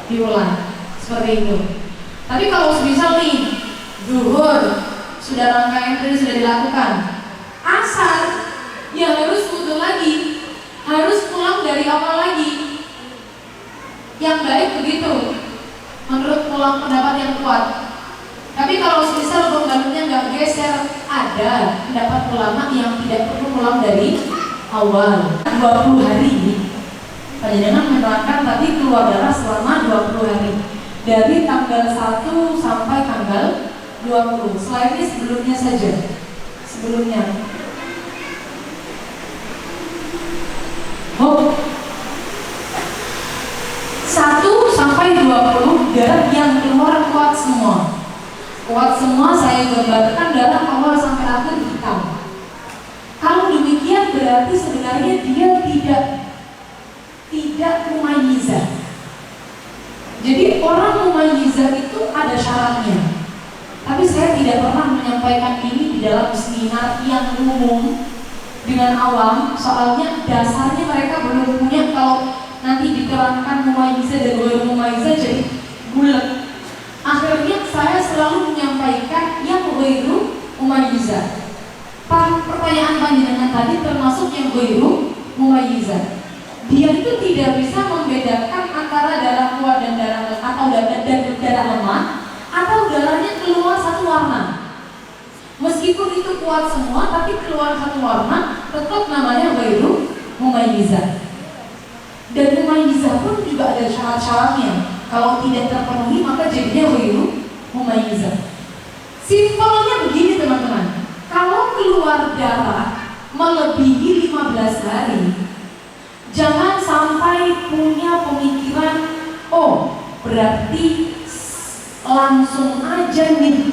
diulang seperti itu. Tapi kalau misal nih zuhur sudah rangkaian tadi sudah dilakukan, asar ya harus wudhu lagi, harus pulang dari awal lagi. Yang baik begitu menurut pendapat yang kuat. Tapi kalau misal pembalutnya nggak geser, ada pendapat ulama yang tidak perlu pulang dari awal. 20 hari panjenengan menerangkan tadi keluar darah selama 20 hari dari tanggal 1 sampai tanggal 20. Selain ini sebelumnya saja. Sebelumnya. Oh. 1 sampai 20 darah yang keluar kuat semua. Kuat semua, saya gambarkan darah awal sampai akhir hitam. Kalau demikian berarti sebenarnya dia tidak mumayyizah. Jadi orang mumayyizah itu ada syaratnya. Tapi saya tidak pernah menyampaikan ini di dalam seminar yang umum dengan awam, soalnya dasarnya mereka belum punya. Kalau nanti diterangkan mumayyizah dan ghairu mumayyizah jadi bulat. Akhirnya saya selalu menyampaikan yang ghairu mumayyizah. Pertanyaan panjenengan tadi termasuk yang ghairu mumayyizah. Dia itu tidak bisa membedakan antara darah kuat dan darah atau darah lemah, atau darahnya keluar satu warna. Meskipun itu kuat semua, tapi keluar satu warna, tetap namanya ghairu mumayyizah. Dan mumayyizah pun juga ada syarat-syaratnya. Kalau tidak terpenuhi maka jadinya ghairu mumayyizah. Simpelnya begini teman-teman. Kalau keluar darah melebihi 15 hari, jangan sampai punya pemikiran, oh berarti langsung aja nih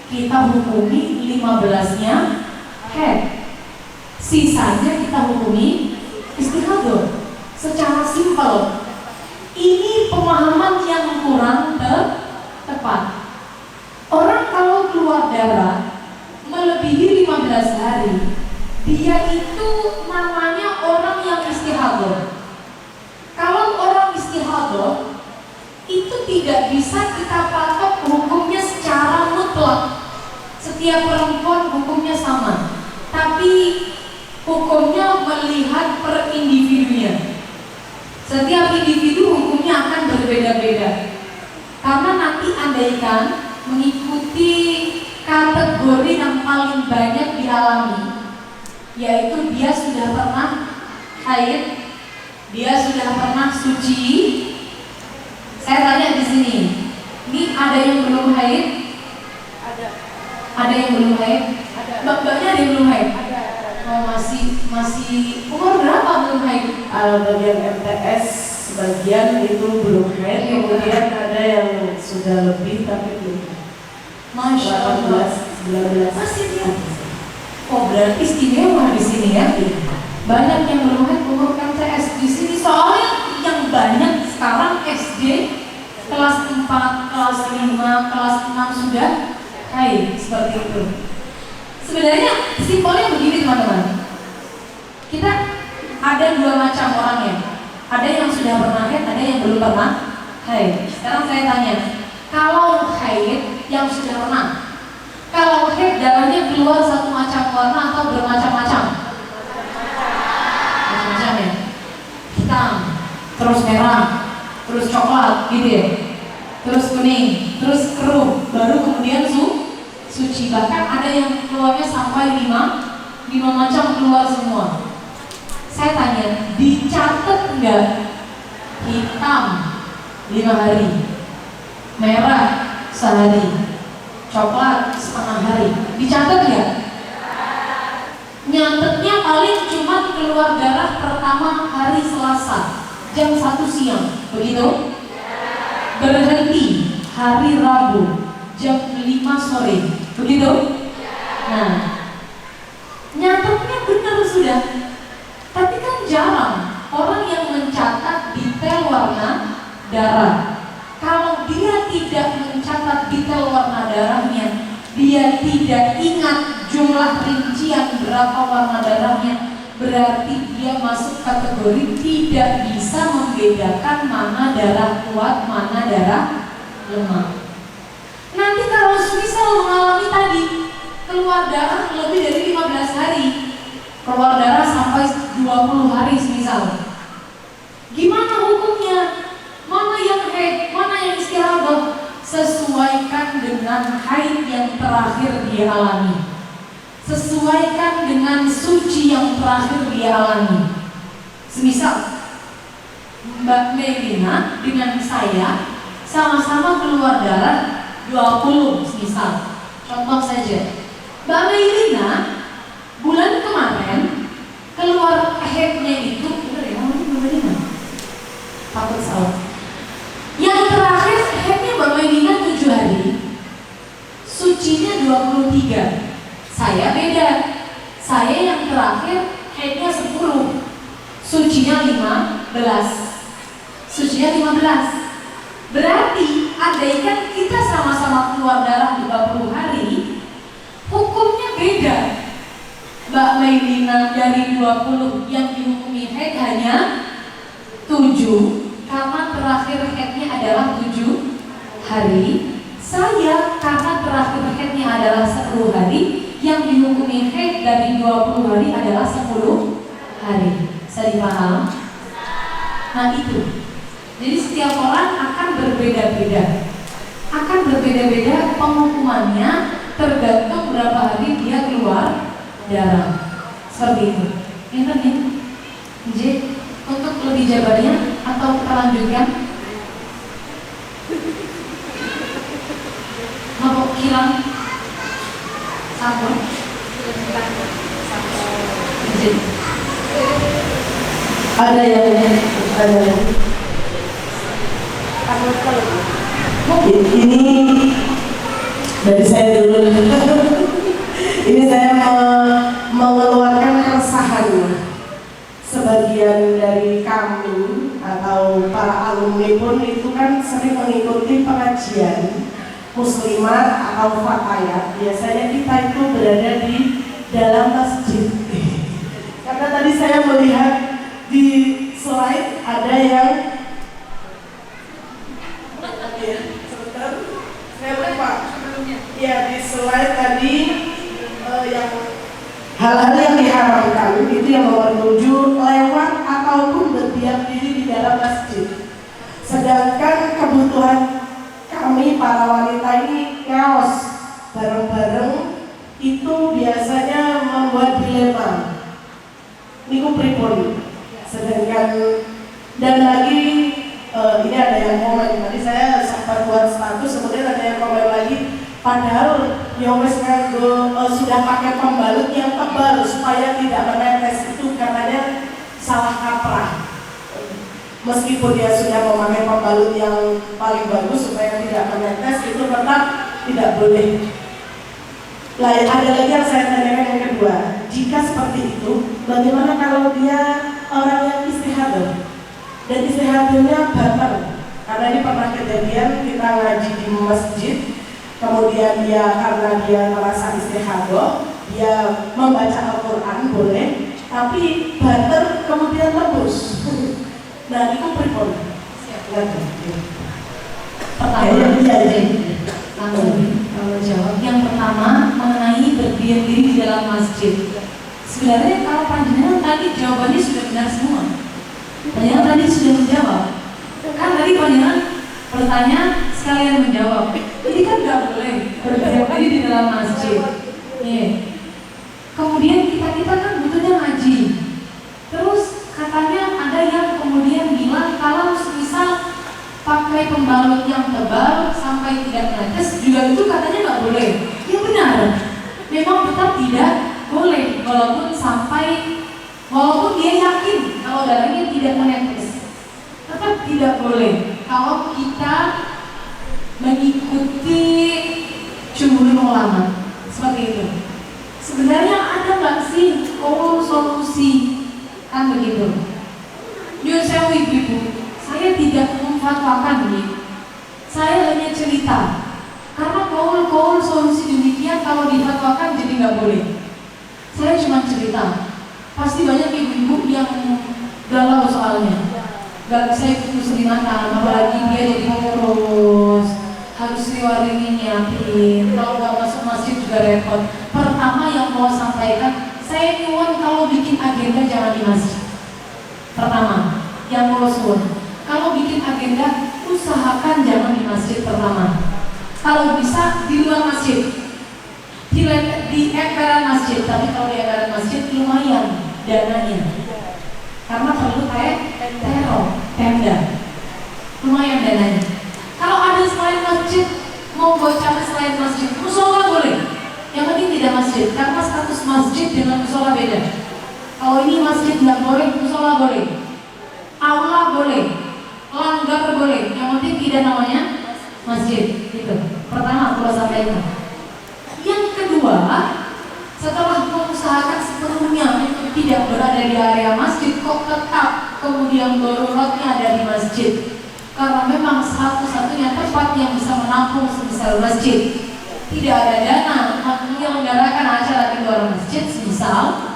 kita hukumi 15-nya head, sisanya kita hukumi istihadah. Secara simpel, ini pemahaman yang kurang tepat. Orang kalau keluar darah melebihi 15 hari, dia itu namanya orang yang istihadah. Kalau orang istihadah itu tidak bisa kita patok hukumnya secara mutlak. Setiap perempuan hukumnya sama, tapi hukumnya melihat per individunya. Setiap individu hukumnya akan berbeda-beda. Karena nanti andaikan mengikuti kategori yang paling banyak dialami, yaitu dia sudah pernah haid, dia sudah pernah suci. Saya tanya di sini, ini ada yang belum haid? Ada yang belum haid? Mbak-mbaknya ada yang belum haid? Oh, masih umur berapa belum haid?
Bagian MTS sebagian itu belum haid, kemudian ada yang sudah lebih tapi belum.
Masya Allah.
18, 19
masih dia. Oh berarti istimewa di sini ya? banyak yang belum haid umur MTS di sini, soalnya yang banyak sekarang SD kelas 4, kelas 5, kelas 6 sudah haid seperti itu. Sebenarnya simpelnya begini teman-teman, kita ada dua macam orang ya, ada yang sudah pernah haid, ada yang belum pernah haid. Sekarang saya tanya, kalau haid yang sudah pernah, kalau haid darahnya keluar satu macam warna atau bermacam-macam? Macam-macam ya, hitam, terus merah, terus coklat gitu ya, terus kuning, terus keruh, baru kemudian suci. Bahkan ada yang keluarnya sampai 5 macam keluar semua. Saya tanya, dicatat enggak hitam 5 hari, merah sehari, coklat setengah hari? Dicatat enggak? Nyatetnya paling cuma keluar darah pertama hari Selasa jam 1 siang, begitu? Berhenti hari Rabu jam 5 sore, begitu? Nah, nyatetnya benar sudah. Tapi kan jarang orang yang mencatat detail warna darah. Kalau dia tidak mencatat detail warna darahnya, dia tidak ingat jumlah rincian berapa warna darahnya, berarti dia masuk kategori tidak bisa membedakan mana darah kuat, mana darah lemah. Nanti kalau misal mengalami tadi keluar darah lebih dari 15 hari, keluar darah sampai 20 hari misal, gimana hukumnya? Mana yang haid, mana yang istihadah? Sesuaikan dengan haid yang terakhir dia alami, sesuaikan dengan suci yang terakhir dia alami. Semisal Mbak Melina dengan saya sama-sama keluar darah 20 misal, contoh saja. Mbak Melina bulan kemarin keluar haidnya itu, bener ya namanya Mbak Melina? Takut salah. Yang terakhir haidnya Mbak Melina 7 hari, sucinya 23. Saya beda. Saya yang terakhir haidnya 10, sucinya 15. Sucinya 15. Berarti andaikan kita sama-sama keluar darah 20 hari, hukumnya beda. Mbak Melina dari 20 yang dihukumi haid hanya 7 karena terakhir haidnya adalah 7 hari. Saya karena terakhir haidnya adalah 10 hari, yang dihukumi haid dari 20 hari adalah 10 hari. Bisa dipaham? Nah itu. Jadi setiap orang akan berbeda-beda. Akan berbeda-beda penghukumannya tergantung berapa hari dia keluar darah. Seperti itu. Ini nih. Jadi untuk lebih jabarnya atau kita lanjutkan? Mau kilang sabun?
Ada yang ini dari saya dulu. Ini saya mengeluarkan keresahan. Sebagian dari kami atau para alumni pun itu kan sering mengikuti pengajian muslimat atau fatayat. Biasanya kita itu berada di dalam masjid. Karena tadi saya melihat di slide ada yang saya lupa. Ya, di slide tadi yang hal-hal yang diharamkan itu yang nomor 7, lewat ataupun berdiam diri di dalam masjid. Sedangkan kebutuhan kami para wanita ini ngaos bareng-bareng itu biasanya membuat dilema. Niku pripun. Sedangkan dan lagi ini ada yang komen, tadi saya sempat buat status, kemudian ada yang komen lagi, padahal yang wes sudah pakai pembalut yang tebal supaya tidak menetes, itu katanya salah kaprah. Meskipun dia sudah memakai pembalut yang paling bagus supaya tidak menetes, itu tetap tidak boleh. Ada lagi yang saya tanyakan yang kedua. kedua, jika seperti itu, bagaimana kalau dia orang yang istihadah dan istihadahnya batal? Karena ini pernah kejadian kita ngaji di masjid, kemudian dia karena dia merasa istihadah, dia membaca Al-Quran boleh, tapi batal kemudian tembus. Nah itu pripun?
Pertama, kalau jawab yang pertama mengenai berdiam diri di dalam masjid. Sebenarnya kalau panjenengan tadi jawabannya sudah benar semua. Panjenengan tadi sudah menjawab. Kan tadi panjenengan bertanya sekalian menjawab. Ini kan nggak boleh berdiam diri di dalam masjid. Kemudian kita kan butuhnya ngaji. Terus katanya ada yang kemudian bilang kalau misal pakai pembalut yang tebal sampai tidak netes juga itu katanya nggak boleh. Ya benar, memang tetap tidak boleh walaupun dia yakin kalau darahnya tidak menetes, tetap tidak boleh kalau kita mengikuti jumhur ulama seperti itu. Sebenarnya ada nggak sih solusi kan begitu? Saya ibu, saya tidak memfatwakan ini. Saya hanya cerita. Karena kaul solusi demikian kalau difatwakan jadi nggak boleh. Saya cuma cerita. Pasti banyak ibu-ibu yang galau soalnya. Gak bisa ikut muslimatan, apalagi dia jadi pengurus. Harus riwaringin nyiapin. Kalau nggak masuk masjid juga repot. Pertama yang mau sampaikan, saya nyuwun kalau bikin agenda jangan di masjid. Pertama, yang mau suwun. Kalau bikin agenda, usahakan jangan di masjid pertama. Kalau bisa di luar masjid, di emperan masjid. Tapi kalau di emperan masjid lumayan dananya, karena perlu tenda, lumayan dananya. Kalau ada selain masjid, mau bocah selain masjid, musola boleh. Yang penting tidak masjid, karena status masjid dengan musola beda. Kalau ini masjid nggak boleh, musola boleh, aula boleh, langgar boleh, yang penting tidak namanya masjid. Itu pertama kalau sampaikan. Yang kedua, setelah mengusahakan sepenuhnya untuk tidak berada di area masjid, kok tetap kemudian daruratnya ada di masjid, karena memang satu-satunya tempat yang bisa menampung sebesar masjid. Tidak ada dana yang menyelenggarakan acara di luar masjid. Misal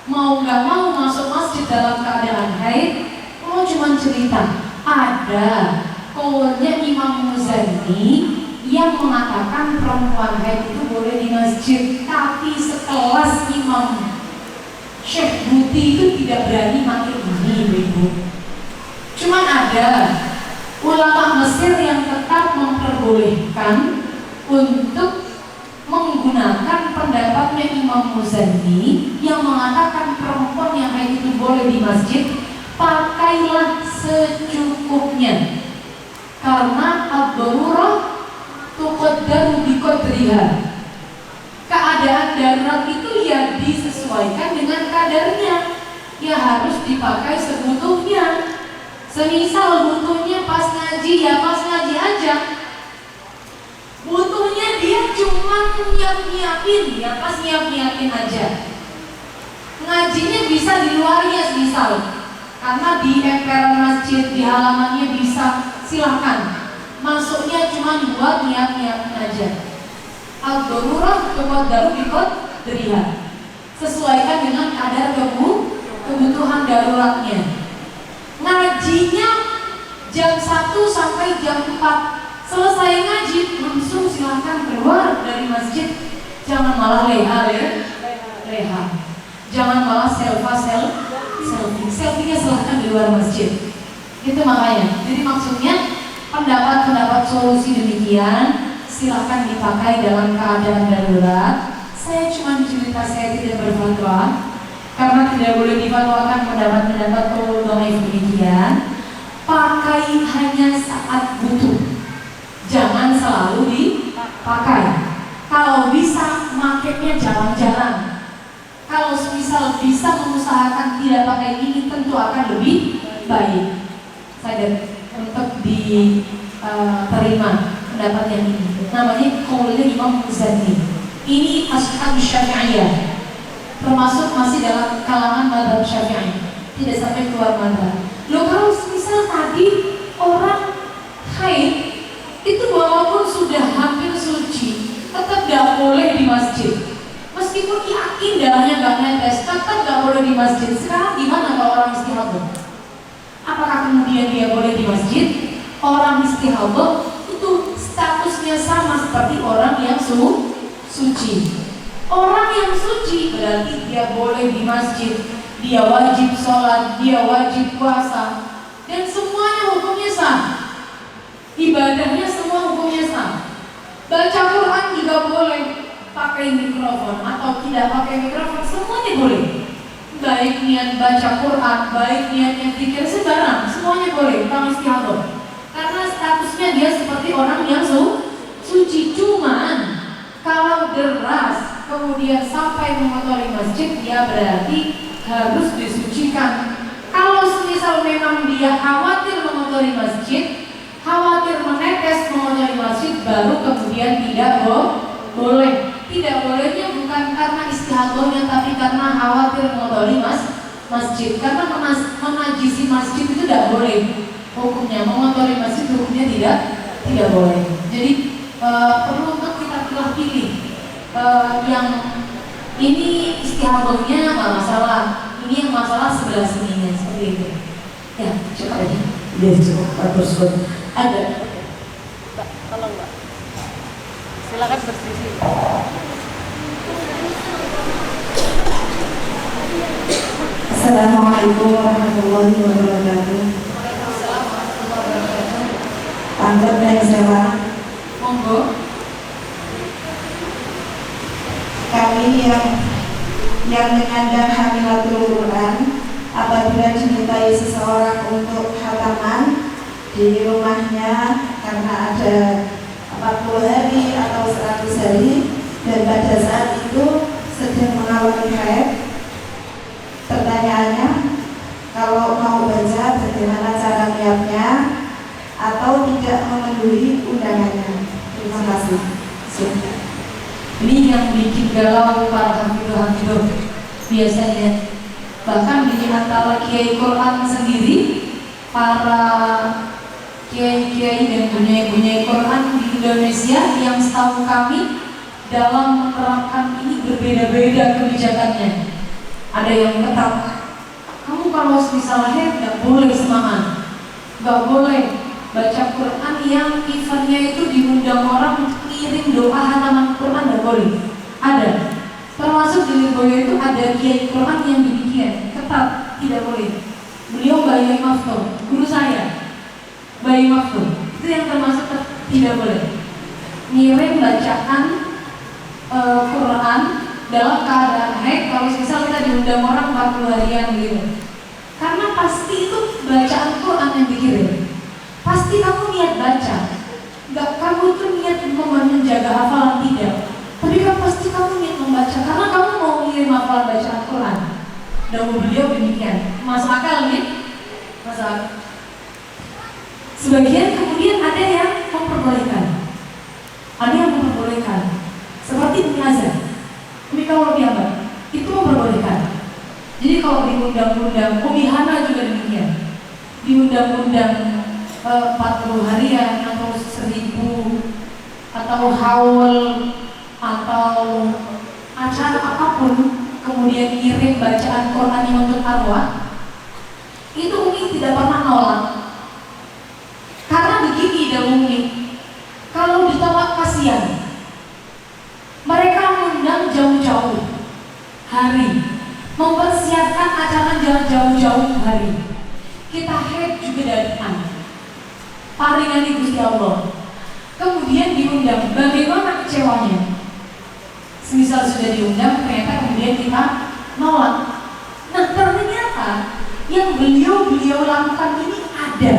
mau nggak mau masuk masjid dalam keadaan haid, mau cuma cerita. Ada kaulnya Imam Muzani yang mengatakan perempuan haid itu boleh di masjid, tapi sekelas Imam Syekh Buti itu tidak berani makin ini, ibu. Cuman ada ulama Mesir yang tetap memperbolehkan untuk menggunakan pendapatnya Imam Muzani yang mengatakan perempuan yang haid itu boleh di masjid, pakailah secukupnya, karena ad-darurah tuqaddaru biqadriha. Keadaan darurat itu ya disesuaikan dengan kadarnya, ya harus dipakai sebutuhnya. Semisal butuhnya pas ngaji, ya pas ngaji aja. Butuhnya dia cuma nyiapin, ya pas nyiapin aja. Ngajinya bisa di luarnya semisal, karena di emperan masjid, di halamannya bisa, silahkan. Masuknya cuma buat nyiapin aja. Al-darurah tuqaddaru biqadriha. Sesuaikan dengan kadar kebutuhan daruratnya. Ngajinya jam 1 sampai jam 4. Selesai ngaji, langsung silahkan keluar dari masjid. Jangan malah leha. Jangan malah selfie. Selfie-nya silahkan di luar masjid. Itu makanya. Jadi maksudnya pendapat solusi demikian silahkan dipakai dalam keadaan darurat. Saya cuma cerita, saya tidak berfatwa, karena tidak boleh difatwakan pendapat-pendapat ulama demikian. Pakai hanya saat butuh, jangan selalu dipakai. Kalau bisa, makainya jarang-jarang. Kalau misal bisa mengusahakan tidak pakai ini, tentu akan lebih baik. Saya untuk diterima pendapat yang ini. Namanya qaulnya Imam Muzani. Ini ashab Syafi'iyah. termasuk masih dalam kalangan mazhab Syafi'i, tidak sampai keluar mazhab. Loh, kalau misal tadi orang haid itu walaupun sudah hampir suci tetap gak boleh di masjid, meskipun yakin darahnya gak netes tetap gak boleh di masjid. Sekarang gimana kalau orang istihadah? Apakah kemudian dia boleh di masjid? Orang istihadah itu statusnya sama seperti orang yang suci. Orang yang suci berarti dia boleh di masjid, dia wajib sholat, dia wajib puasa, dan semuanya hukumnya sah. Ibadahnya semua hukumnya sah. Baca Quran juga boleh pakai mikrofon atau tidak pakai mikrofon, semuanya boleh. Baik niat baca Quran, baik niatnya zikir, sembarang, semuanya boleh kalau istihadah. Karena statusnya dia seperti orang yang suci. Cuman kalau deras kemudian sampai mengotori masjid, dia berarti harus disucikan. Kalau semisal memang dia khawatir mengotori masjid, khawatir menetes mengotori masjid, baru kemudian tidak boleh. Tidak bolehnya bukan karena istihadahnya, tapi karena khawatir mengotori masjid. Karena menajisi masjid itu tidak boleh hukumnya, mengotori masjid hukumnya tidak boleh. Jadi perlu untuk kita pilih yang ini istihadahnya nggak masalah, ini yang masalah sebelah sininya, seperti itu. Ya, coba aja.
Iya, cukup bagus. Ada.
Mbak, tolong Mbak. Silakan berdiri.
Assalamualaikum warahmatullahi wabarakatuh. Tanggap dan sewa.
Monggo.
Kami yang menyandang hamilatul Quran, apabila dimintai seseorang untuk khataman di rumahnya karena ada 40 hari atau 100 hari dan pada saat itu sedang mengalami haid, pertanyaannya kalau mau baca bagaimana cara niatnya atau tidak memenuhi undangannya. Terima kasih.
Ini yang bikin galau para hafidh biasanya. Bahkan di antara kiai Quran sendiri, para kiai-kiai dan bunyai-bunyai Quran di Indonesia yang setahu kami dalam menerapkan ini berbeda-beda kebijakannya. Ada yang ketat, kamu kalau misalnya haid nggak boleh semangat, nggak boleh baca Quran yang eventnya itu diundang orang untuk kirim doa hataman Quran, nggak boleh. Ada, termasuk di Lirboyo itu ada kiai Quran yang demikian ketat, tidak boleh. Beliau Bayi Maftur, guru saya, Bayi Maftur, itu yang termasuk tidak boleh ngirim bacaan Quran dalam keadaan haid. Kalau misal kita diundang orang 40 harian gitu, karena pasti itu bacaan Quran yang dikirim. Pasti kamu niat baca, nggak kamu tuh niat menjaga hafalan, tidak. Tapi kan pasti kamu niat membaca karena kamu mau ngirim hafalan bacaan Quran. Dahulu beliau demikian, masuk akal nih, masuk akal. Sebagian kemudian ada yang memperbolehkan, seperti Ibnu Hazm. Tapi kalau lebih apa? Itu memperbolehkan. Jadi kalau diundang-undang, Umihana juga demikian, diundang-undang 40 harian atau 1000 atau haul atau acara apapun, kemudian kirim bacaan Quran yang untuk arwah, itu Umi tidak pernah nolak. Karena begini dan Umi, kalau ditolak kasihan. Mereka mengundang jauh-jauh hari, mempersiapkan acara jauh-jauh hari. Kita haid juga datang, paringani Gusti Allah. Kemudian diundang, bagaimana kecewanya? Semisal sudah diundang, ternyata kemudian kita nolak. Nah, ternyata yang beliau lakukan ini ada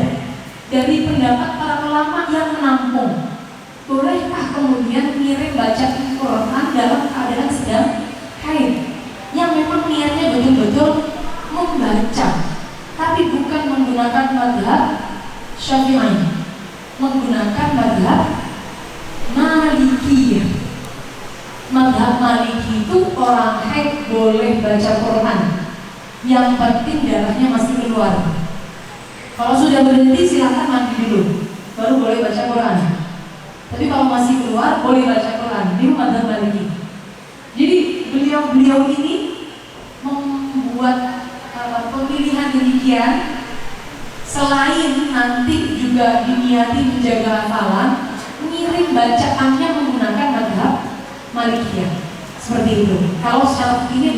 dari pendapat para ulama yang menampung. Bolehkah kemudian ngirim bacaan Quran dalam keadaan sedang haid, yang memang niatnya betul-betul membaca, tapi bukan menggunakan mazhab Syafi'i, menggunakan mazhab Malikiyah. Mazhab Maliki itu orang haid boleh baca Quran, yang penting darahnya masih keluar. Kalau sudah berhenti silahkan mandi dulu, baru boleh baca Quran. Tapi kalau masih keluar boleh baca Quran. Ini mazhab Maliki. Jadi beliau ini membuat pemilihan demikian, selain nanti juga diniati menjaga hafalan, mengirim bacaannya menggunakan mazhab Malikiyah. Seperti itu. Kalau secara fikihnya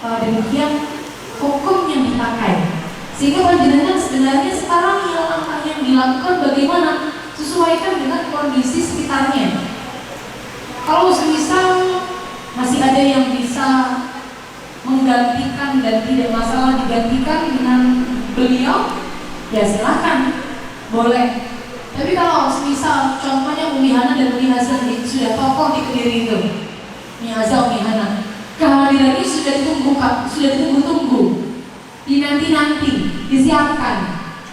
demikian hukum yang dipakai. Sehingga panjenengan sebenarnya sekarang yang dilakukan bagaimana? Sesuaikan dengan kondisi sekitarnya. Kalau misal masih ada yang bisa menggantikan dan tidak masalah digantikan dengan beliau, ya silahkan, boleh. Tapi kalau misal contohnya Umi Hana dan Umi Hasan sudah tokoh di Kediri itu, Umi Hasan, Umi Hana, kehadirannya sudah ditunggu-tunggu, dinanti-nanti, disiapkan.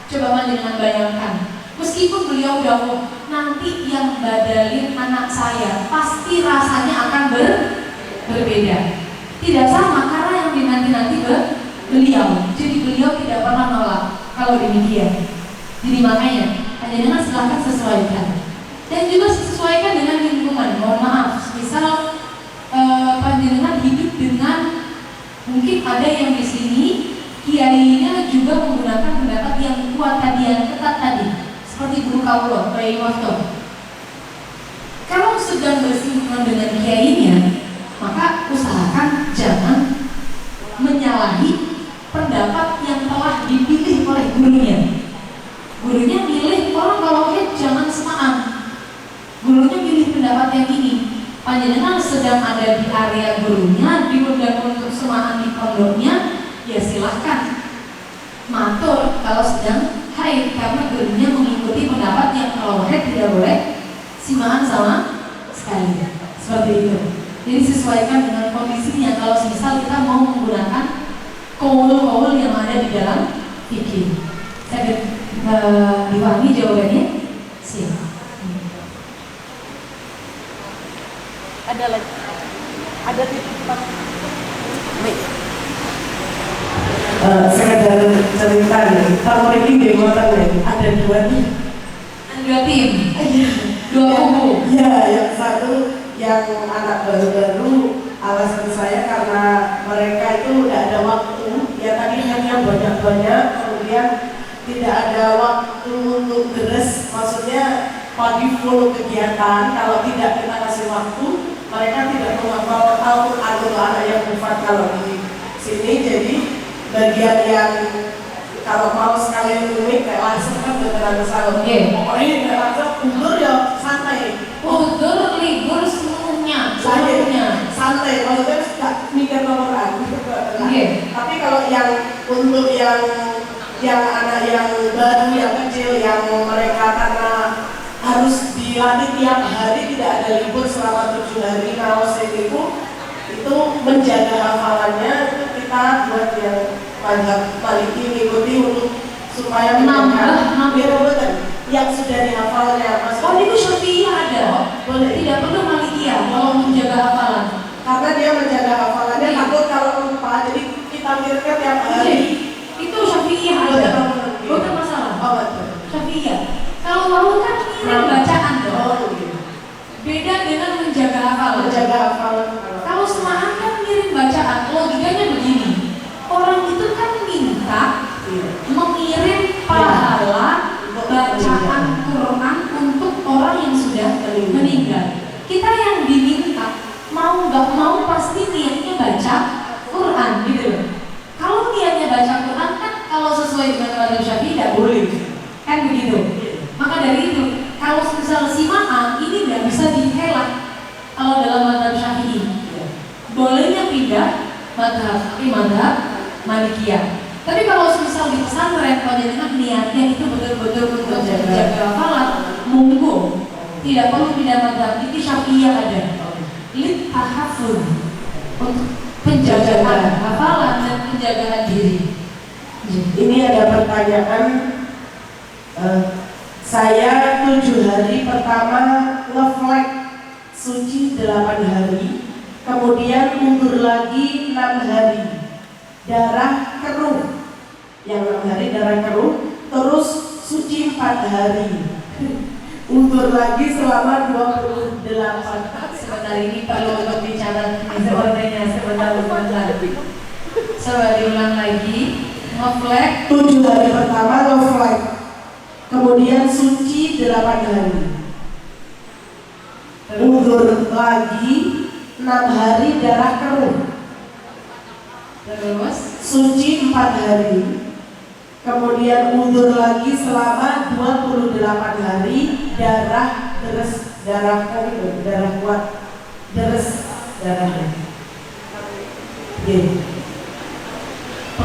Coba panjenengan bayangkan, meskipun beliau dahulu nanti yang badalin anak saya, pasti rasanya akan berbeda. Tidak sama karena yang dinanti-nanti beliau. Jadi beliau tidak pernah nolak kalau demikian. Jadi makanya panjenengan silahkan sesuaikan. Dan juga sesuaikan dengan lingkungan. Mohon maaf, misal panjenengan hidup dengan, mungkin ada yang di sini kiainya juga menggunakan pendapat yang kuat tadi, yang ketat tadi, seperti guru kawula, Kiai Wafto. Kalau sedang bersinggungan dengan kiainya, maka usahakan jangan menyalahi pendapat yang telah dipilih oleh gurunya. Gurunya milih orang kalau jangan semaan. Gurunya pilih pendapat yang ini. Panjenengan sedang ada di area gurunya, diundang untuk semaan di pondoknya, ya silahkan matur kalau sedang haid, karena gurunya mengikuti pendapat yang kalau haid tidak boleh simaan sama sekali. Seperti itu. Jadi sesuaikan dengan kondisinya. Kalau misal kita mau menggunakan kaul-kaul yang ada di dalam fikih. Saya dipahami jawabannya? Siap.
Ada lagi. Ada titipan. Baik.
Sekedar cerita nih, kalau ini gimana nih? Ada dua tim.
Dua kubu.
Ya, yang satu yang anak baru-baru, alasan saya karena mereka itu udah ada waktu. Ya tadi yang banyak-banyak, kemudian tidak ada waktu untuk beres. Maksudnya pagi full kegiatan. Kalau tidak kita kasih waktu, mereka tidak menghafal Al-Quran untuk anak yang mufat kalau di sini. Jadi bagian yang kalau mau sekalian unik kayak langsung kan beneran salah. Pokoknya kayak langsung undur ya santai.
Undur libur semuanya.
Santai. Maksudnya nggak mikir Al-Quran. Tapi kalau yang untuk yang anak yang baru, yang kecil, yang mereka karena harus dilatih tiap hari, tidak ada libur selama 7 hari. Kalau itu menjaga hafalannya, itu kita buat yang mazhab Maliki mengikuti untuk supaya menambah yang sudah dihafalnya.
Oh, itu Syafi'iyah ada.
Boleh.
Tidak perlu Malikiyah kalau menjaga hafalan.
Karena dia menjaga hafalannya, takut kalau lupa, jadi kita mikirkan tiap hari.
Itu Syafi'iyah ada. Bukan masalah. Syafi'iyah. Kalau mau kan ini bacaan dong. Beda dengan menjaga hafalan. Kalau semaan kan ngirim bacaan. Logikanya begini. Orang itu kan minta mengirim pahala bacaan Quran untuk orang yang sudah meninggal. Kita yang diminta mau nggak mau pasti niatnya baca Quran gitu loh. Kalau niatnya baca Quran kan kalau sesuai dengan mazhab Syafi'i tidak boleh, kan begitu. Maka dari itu kalau misal simaan ini nggak bisa dihelat kalau dalam mazhab Syafi'i. Bolehnya pindah mazhab Malikiyah. Tapi kalau misal di pesantren panjenengan niatnya itu betul-betul untuk jaga hafalan, monggo. Tidak perlu pindah mazhab. Itu Syafi'iyah ada. Lit tahafuz untuk penjagaan hafalan dan penjagaan diri.
Ini ada pertanyaan. Saya 7 hari pertama ngeflag suci 8 hari, kemudian mundur lagi 6 hari, darah keruh. Yang 6 hari darah keruh, terus suci 4 hari, mundur lagi selama 28.
Sebentar, ini perlu untuk bicara sebenarnya sebentar. Coba diulang lagi. Ngeflag
7 hari pertama ngeflag, kemudian suci 8 hari, mundur lagi 6 hari darah keruh,
terus
suci 4 hari, kemudian mundur lagi selama 28 hari, darah deres, darah kuat, deres darahnya.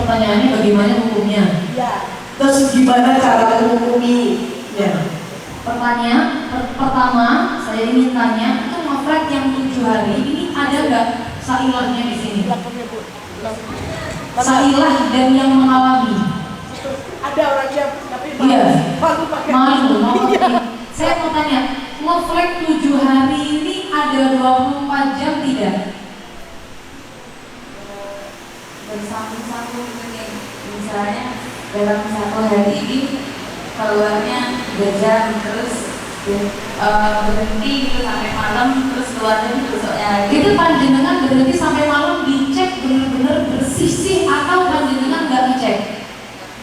pertanyaannya bagaimana hukumnya?
Ya. Terus gimana cara menghukuminya?
Pertama, saya ingin tanya, itu ngeflag yang 7 hari ini ada nggak sailahnya di sini? Sailah dan yang mengalami.
Ada orang yang tapi
Iya.
malu pakai
Malu. Saya mau tanya, ngeflag 7 hari ini ada 24 jam tidak?
Bersambung-sambung ini, misalnya dalam 1 hari ini keluarnya 3 jam, terus berhenti gitu sampai malam, terus keluarnya besoknya lagi.
Itu panjenengan berhenti sampai malam dicek benar-benar bersih atau panjenengan nggak ngecek?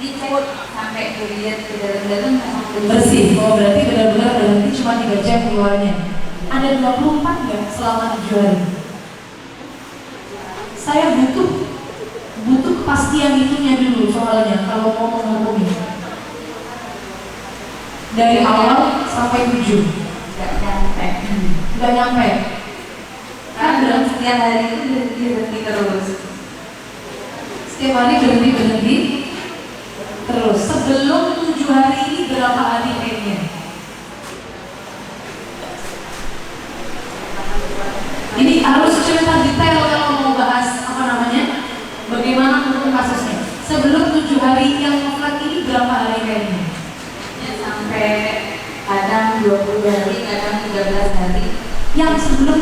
Dicek sampai dilihat ke dalam-dalam
Bersih. Oh, berarti benar-benar berhenti cuma 3 jam keluarnya. Ada 24 nggak selama 7 hari? Saya butuh kepastian itunya dulu soalnya kalau mau menghukumi. Dari awal sampai 7 nggak nyampe.
Kan dalam setiap hari itu berhenti terus.
Setiap hari berhenti terus. Sebelum 7 hari ini berapa hari kayaknya? Ini harus cerita detail kalau mau bahas bagaimana hukum kasusnya. Sebelum 7 hari yang ngeflag ini berapa hari kayaknya?
Ya, sampai kadang 20 hari, kadang 13 hari.
Yang sebelum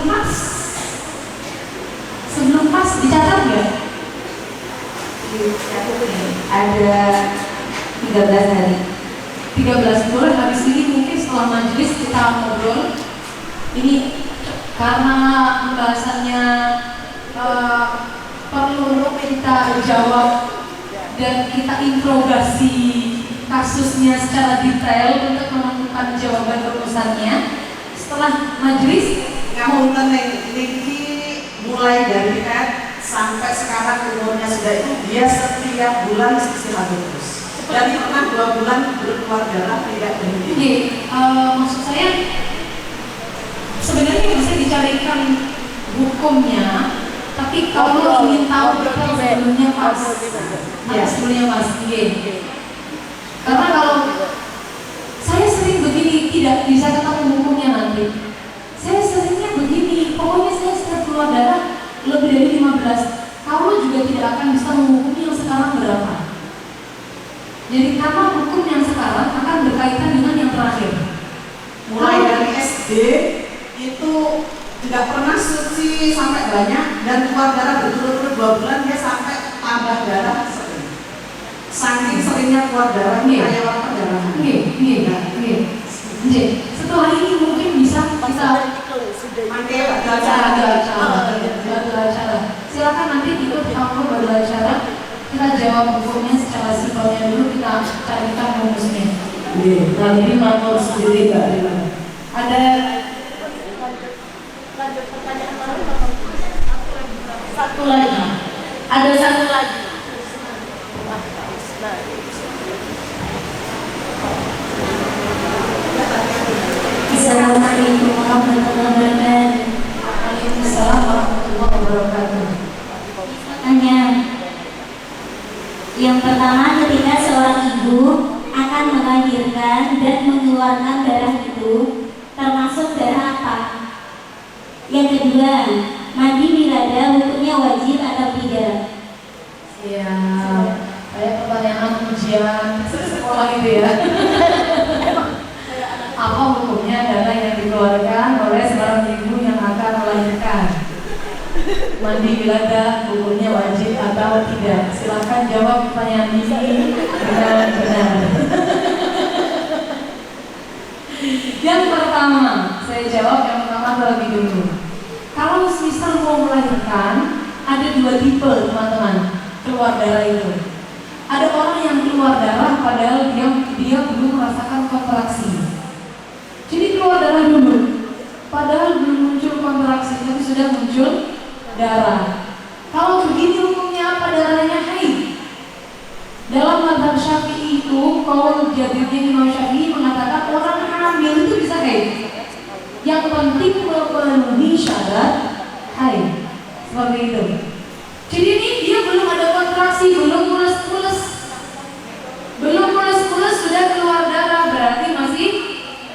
pas dicatat ya?
Ada 13 hari.
13 bulan. Habis ini mungkin setelah majelis kita ngobrol. Ini karena pembahasannya perlu kita jawab dan kita interogasi kasusnya secara detail untuk menemukan jawaban rumusannya. Setelah majelis,
Ngapunten Niki mulai dari sampai sekarang umurnya sudah itu, dia setiap bulan istirahat terus dan pernah 2 bulan berkeluar darah tidak berhenti.
Maksud saya sebenarnya bisa dicarikan hukumnya, tapi kalau ingin tahu sebelumnya pas, sebelumnya pas, karena kalau saya sering begini tidak bisa ketemu hukumnya nanti. Saya seringnya begini, pokoknya saya setiap keluar darah lebih dari 15, kalau juga tidak akan bisa menghukumi yang sekarang berapa. Jadi karena hukum yang sekarang akan berkaitan dengan yang terakhir.
Mulai dari SD itu tidak pernah suci sampai banyak dan keluar darah berturut-turut 2 bulan, dia sampai tambah darah sering. Saking seringnya keluar darah kayak orang perdarahan.
Setelah ini mungkin bisa kita
pakai
acara. Silakan nanti ikut kamu beracara. Kita jawab hukumnya secara simpelnya dulu, kita carikan rumusnya.
Nah ini matur sendiri Mbak Rina.
Ada
satu lagi. Ada satu lagi. Assalamualaikum warahmatullahi wabarakatuh.
Waalaikumsalam warahmatullahi wabarakatuh.
Tanya. Yang pertama, ketika seorang ibu akan melahirkan dan mengeluarkan darah itu, termasuk darah apa? Yang kedua, mandi wilada hukumnya wajib atau tidak?
Ya, kayak pertanyaan ujian sekolah gitu ya. Apa hukumnya darah yang dikeluarkan oleh seorang ibu yang hukumnya wajib atau tidak? Silakan jawab pertanyaan ini dengan benar. Yang pertama, saya jawab yang pertama terlebih dulu. Kalau misal mau melahirkan, ada dua tipe teman-teman keluar darah itu. Ada orang yang keluar darah padahal dia belum merasakan kontraksi. Jadi keluar darah dulu, padahal belum muncul kontraksi, tapi sudah muncul darah. Kalau begini hukumnya apa? Darahnya haid. Dalam mazhab Syafi'i itu, qaul jadidnya Imam Syafi'i mengatakan orang hamil itu bisa haid. Yang penting memenuhi syarat haid. Seperti itu. Jadi ini dia belum ada kontraksi, belum mulus-mulus. Belum mulus-mulus sudah keluar darah, berarti masih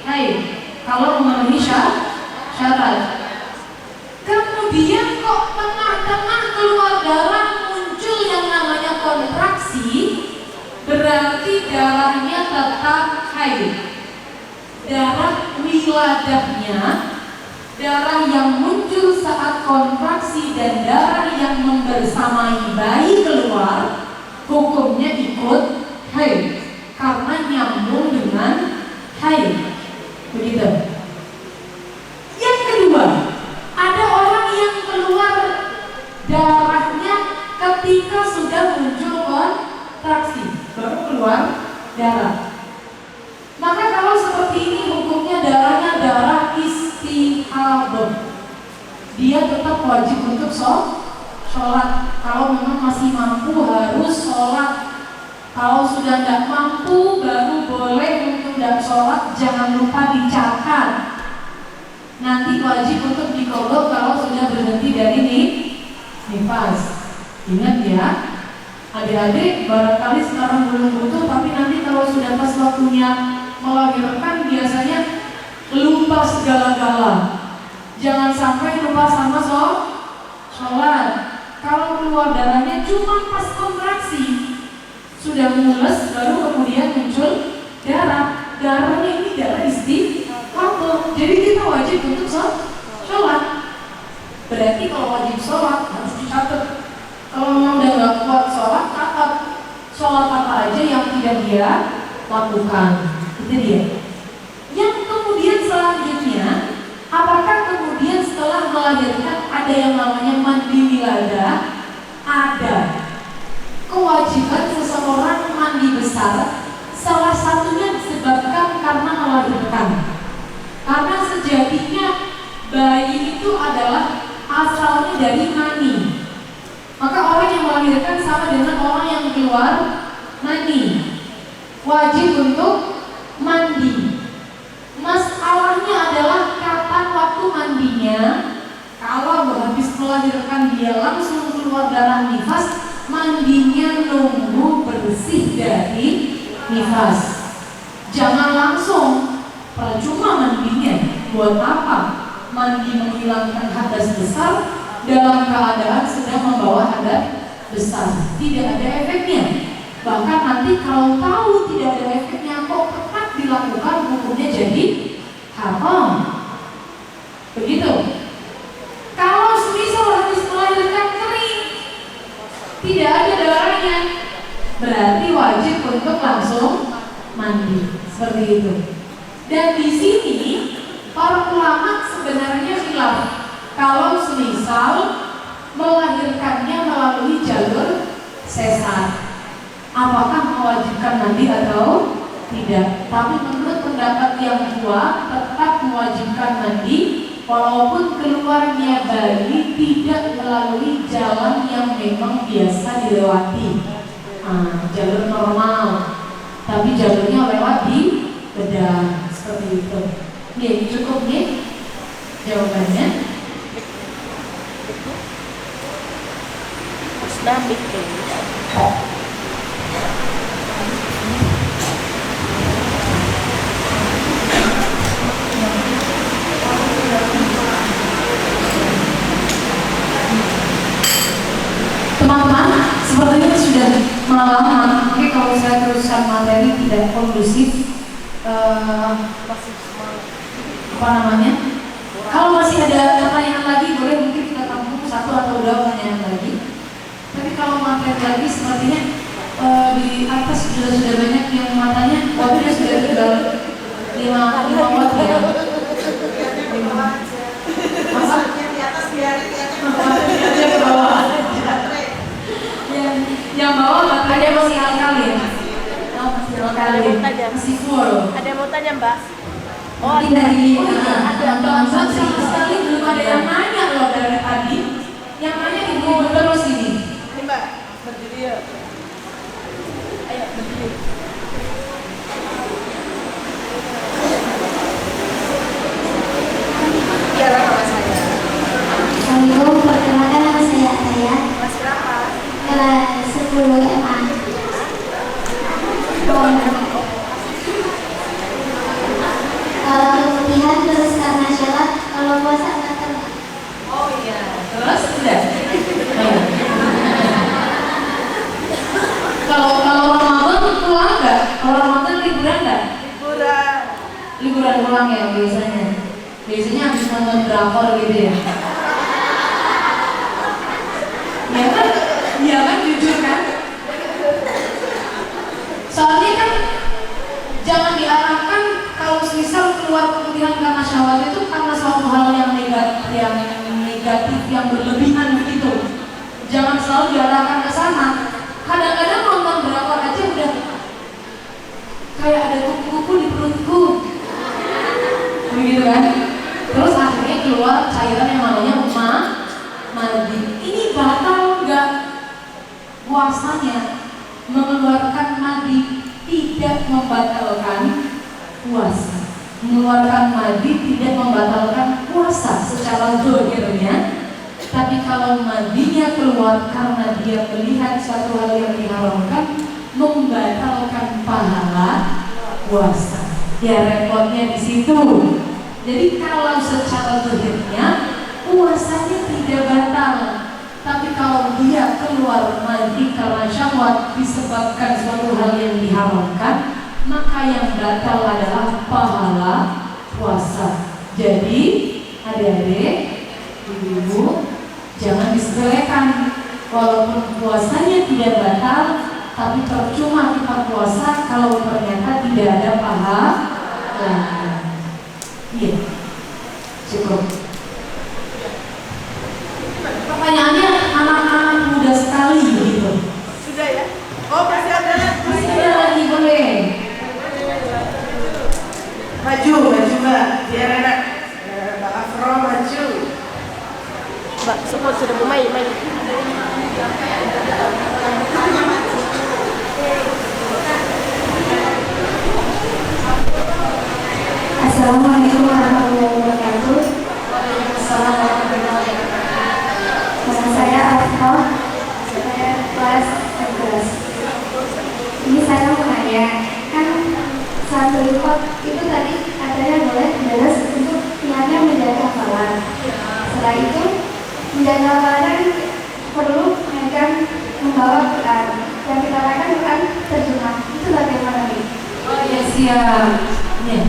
haid. Kalau memenuhi syarat. Kemudian kok tengah-tengah keluar darah muncul yang namanya kontraksi, berarti darahnya tetap haid. Darah wiladahnya, darah yang muncul saat kontraksi dan darah yang membersamai bayi keluar, hukumnya ikut haid karena nyambung dengan haid. Begitu. Yang kedua, ada orang yang keluar darahnya ketika sudah muncul kontraksi, baru keluar darah. Maka kalau seperti ini hukumnya darahnya darah istihadah. Dia tetap wajib untuk sholat. Kalau memang masih mampu harus sholat. Kalau sudah tidak mampu baru boleh untuk tidak sholat. Jangan lupa dicatat. Nanti wajib untuk diqadha kalau sudah berhenti dari nifas. Ingat ya, adik-adik barangkali sekarang belum butuh, tapi nanti kalau sudah pas waktunya melahirkan biasanya lupa segala-gala. Jangan sampai lupa sama sholat. Kalau keluar darahnya cuma pas kontraksi, sudah mules baru kemudian muncul darah. Darahnya ini darah istihadah. Jadi kita wajib untuk sholat. Berarti kalau wajib sholat harus dicatat. Kalau memang udah gak kuat sholat, catat sholat apa aja yang tidak dia lakukan. Itu dia. Yang kemudian selanjutnya, apakah kemudian setelah melahirkan ada yang namanya mandi wiladah? Ada. Kewajiban seseorang mandi besar, salah satunya disebabkan karena melahirkan. Karena sejatinya bayi itu adalah asalnya dari mani. Maka orang yang melahirkan sama dengan orang yang keluar mani. Wajib untuk mandi. Masalahnya adalah kapan waktu mandinya. Kalau habis melahirkan dia langsung keluar darah nifas, mandinya nunggu bersih dari nifas. Jangan langsung, percuma mandinya. Buat apa? Mandi menghilangkan hadas besar dalam keadaan sedang membawa hadas besar. Tidak ada efeknya. Bahkan nanti kalau tahu tidak ada efeknya kok tetap dilakukan, hukumnya jadi haram. Begitu. Kalau semisal habis melahirkan kering, tidak ada darahnya, berarti wajib untuk langsung mandi. Seperti itu. Dan di sini para ulama sebenarnya khilaf. Kalau semisal melahirkannya melalui jalur sesar, apakah mewajibkan mandi atau tidak? Tapi menurut pendapat yang kuat tetap mewajibkan mandi, walaupun keluarnya bayi tidak melalui jalan yang memang biasa dilewati, jalur normal, tapi jalurnya lewat di bedah. Seperti itu. Oke, cukup nih jawabannya. Teman-teman, sepertinya sudah malam. Oke, kalau saya teruskan materi tidak kondusif. Kalau masih ada pertanyaan lagi, boleh mungkin kita tampung satu atau dua pertanyaan lagi. kalau materi lagi sepertinya di atas sudah banyak yang matanya, tapi dia sudah tinggal 5 watt ya. Masa
di atas biarin di atas
dia ke bawah. Yang bawah baterainya masih alkalin. Oh, masih alkalin. Masih full.
Ada yang mau tanya Mbak?
Mungkin dari teman-teman
Sama
santri.
sekali belum ada yang nanya loh dari tadi. Yang nanya ibu terus ini.
ini Mbak berdiri ya.
Ayo berdiri.
Iya lah nama saya.
Assalamualaikum, perkenalkan nama saya Ataya,
Kelas berapa?
kelas 10 MA. Kalau kemutihan terus karena sholat, kalau puasa batal.
Oh iya. Terus sudah. Kalau Ramadan pulang nggak? Kalau Ramadan liburan nggak?
Liburan.
Liburan pulang ya biasanya. Biasanya habis nonton drakor gitu ya. Ya kan? Iya kan, jujur kan? Soalnya kan jangan diarahkan kalau misal keluar kemutihan karena syahwat itu karena suatu hal yang negatif, yang berlebihan begitu. Jangan selalu diarahkan ke sana. Kadang-kadang nonton drakor aja udah kayak ada kupu-kupu di perutku, begitu kan? Terus akhirnya keluar cairan yang namanya madi. Ini batal nggak puasanya? Mengeluarkan madi tidak membatalkan puasa. Mengeluarkan madi tidak membatalkan puasa secara zahirnya. Tapi kalau madinya keluar karena dia melihat suatu hal yang diharamkan, membatalkan pahala puasa. Ya repotnya di situ. Jadi kalau secara zahirnya puasanya tidak batal, tapi kalau dia keluar mandi karena syahwat disebabkan suatu hal yang diharamkan, maka yang batal adalah pahala puasa. Jadi adik-adik, ibu-ibu, jangan disepelekan. Walaupun puasanya tidak batal, tapi percuma kita puasa kalau ternyata tidak ada pahala. Iya, cukup. Pertanyaannya anak-anak muda sekali gitu.
Sudah ya? Oh masih ada.
Masih ada lagi, boleh.
Maju Mbak. Biar enak. Mbak Afro maju.
Mbak, semua sudah bermain.
Assalamualaikum warahmatullahi wabarakatuh. Nama saya Afro, saya kelas 11. Ini saya mau nanya, kan satu report itu tadi katanya boleh jelas untuk niatnya menjaga hafalan. Setelah itu menjaga hafalan perlu memegang membawa Quran. Yang kita lakukan Quran terjemah. Itu bagaimana nih?
Oh iya, siap. Nih.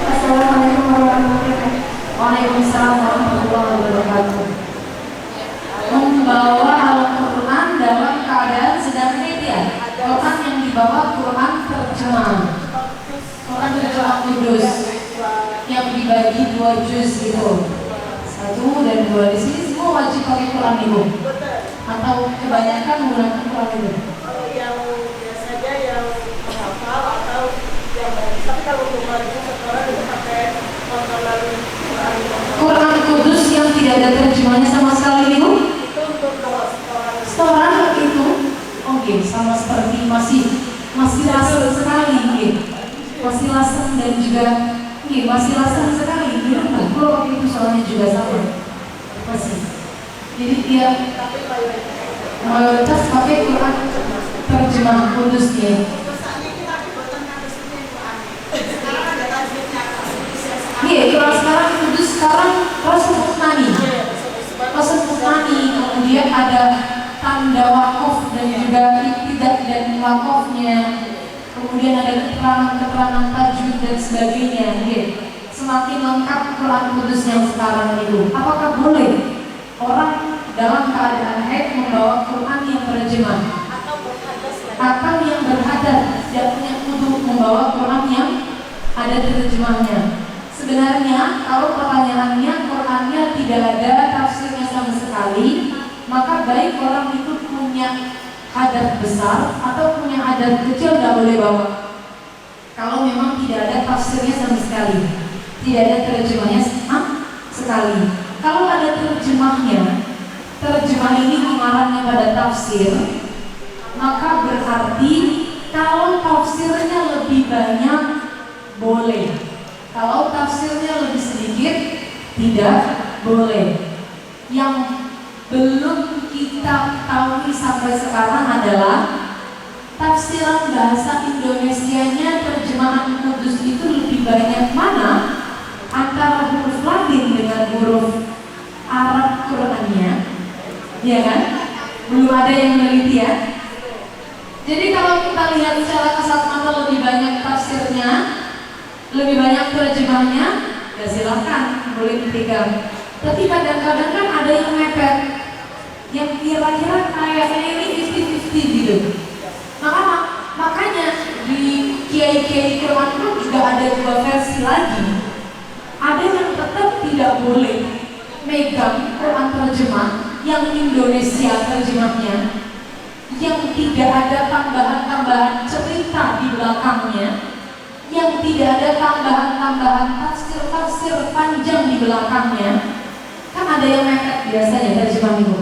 Assalamualaikum warahmatullahi wabarakatuh.
Waalaikumsalam warahmatullahi wabarakatuh. Membawa Al-Quran dalam keadaan sedang media. Quran yang dibawa Quran terjemah. Quran terjemah kudus yang dibagi 2 juz gitu. 1 dan 2. Di sini semua wajib pakai Quran ibu. Atau kebanyakan menggunakan Quran itu.
Kalau yang biasanya yang menghafal atau yang tapi kalau untuk mereka sekarang itu pakai tontonan
Quran kudus yang tidak ada terjemahnya sama sekali ibu.
itu untuk
Setoran itu, oke, sama seperti masih lasem sekali, masih lasem dan juga, masih lasem sekali. Dia kalau waktu itu soalnya juga sama, masih. Jadi dia mayoritas pakai Quran terjemah kudusnya. Quran sekarang kudus sekarang Rasul Mutmani. Kemudian ada tanda wakaf dan juga ibtidah dan wakafnya. Kemudian ada keterangan tajwid dan sebagainya. Semakin lengkap Quran kudus yang sekarang itu. Apakah boleh orang dalam keadaan haid membawa Quran yang terjemah atau yang berhadas tidak punya wudu membawa Quran yang ada terjemahnya. Sebenarnya kalau pertanyaannya Qurannya tidak ada tafsirnya sama sekali, maka baik orang itu punya hadas besar atau punya hadas kecil tidak boleh bawa. Kalau memang tidak ada tafsirnya sama sekali, tidak ada terjemahnya sekali. Kalau ada terjemahnya, terjemah ini mengarahnya pada tafsir, maka berarti kalau tafsirnya lebih banyak boleh, kalau tafsirnya lebih sedikit tidak boleh. Yang belum kita tahu sampai sekarang adalah tafsiran bahasa Indonesianya, terjemahan kudus itu lebih banyak mana antara huruf Latin dengan huruf Arab Qurannya, ya kan? Belum ada yang meneliti ya. Jadi kalau kita lihat secara kasat mata lebih banyak tafsirnya, lebih banyak terjemahnya, ya silakan boleh dipegang. Tapi kadang-kadang kan ada yang mepet, yang kira-kira kayaknya ini 50-50 gitu. Makanya di kiai-kiai Quran pun juga ada dua versi lagi. Ada yang tetap tidak boleh megang Quran terjemah yang Indonesia terjemahnya, yang tidak ada tambahan-tambahan cerita di belakangnya, yang tidak ada tambahan-tambahan tafsir-tafsir panjang di belakangnya. Kan ada yang mepet biasanya terjemah itu.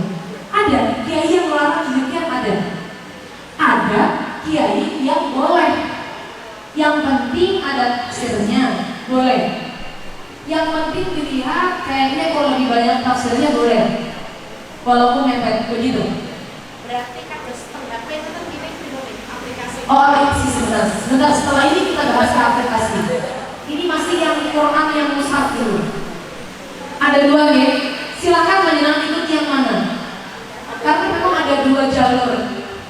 Ada kiai yang melarang demikian, ada kiai yang boleh, yang penting ada tafsirnya boleh, yang penting dilihat kayaknya kalau lebih banyak tafsirnya boleh walaupun mepet begitu.
Berarti kan setengahnya itu kan kita aplikasi.
Sebentar setelah ini kita bahas ke aplikasi. Ini masih yang Quran yang mushaf dulu. Ada dua nih, silakan menyenang ikut yang mana. Karena memang ada dua jalur.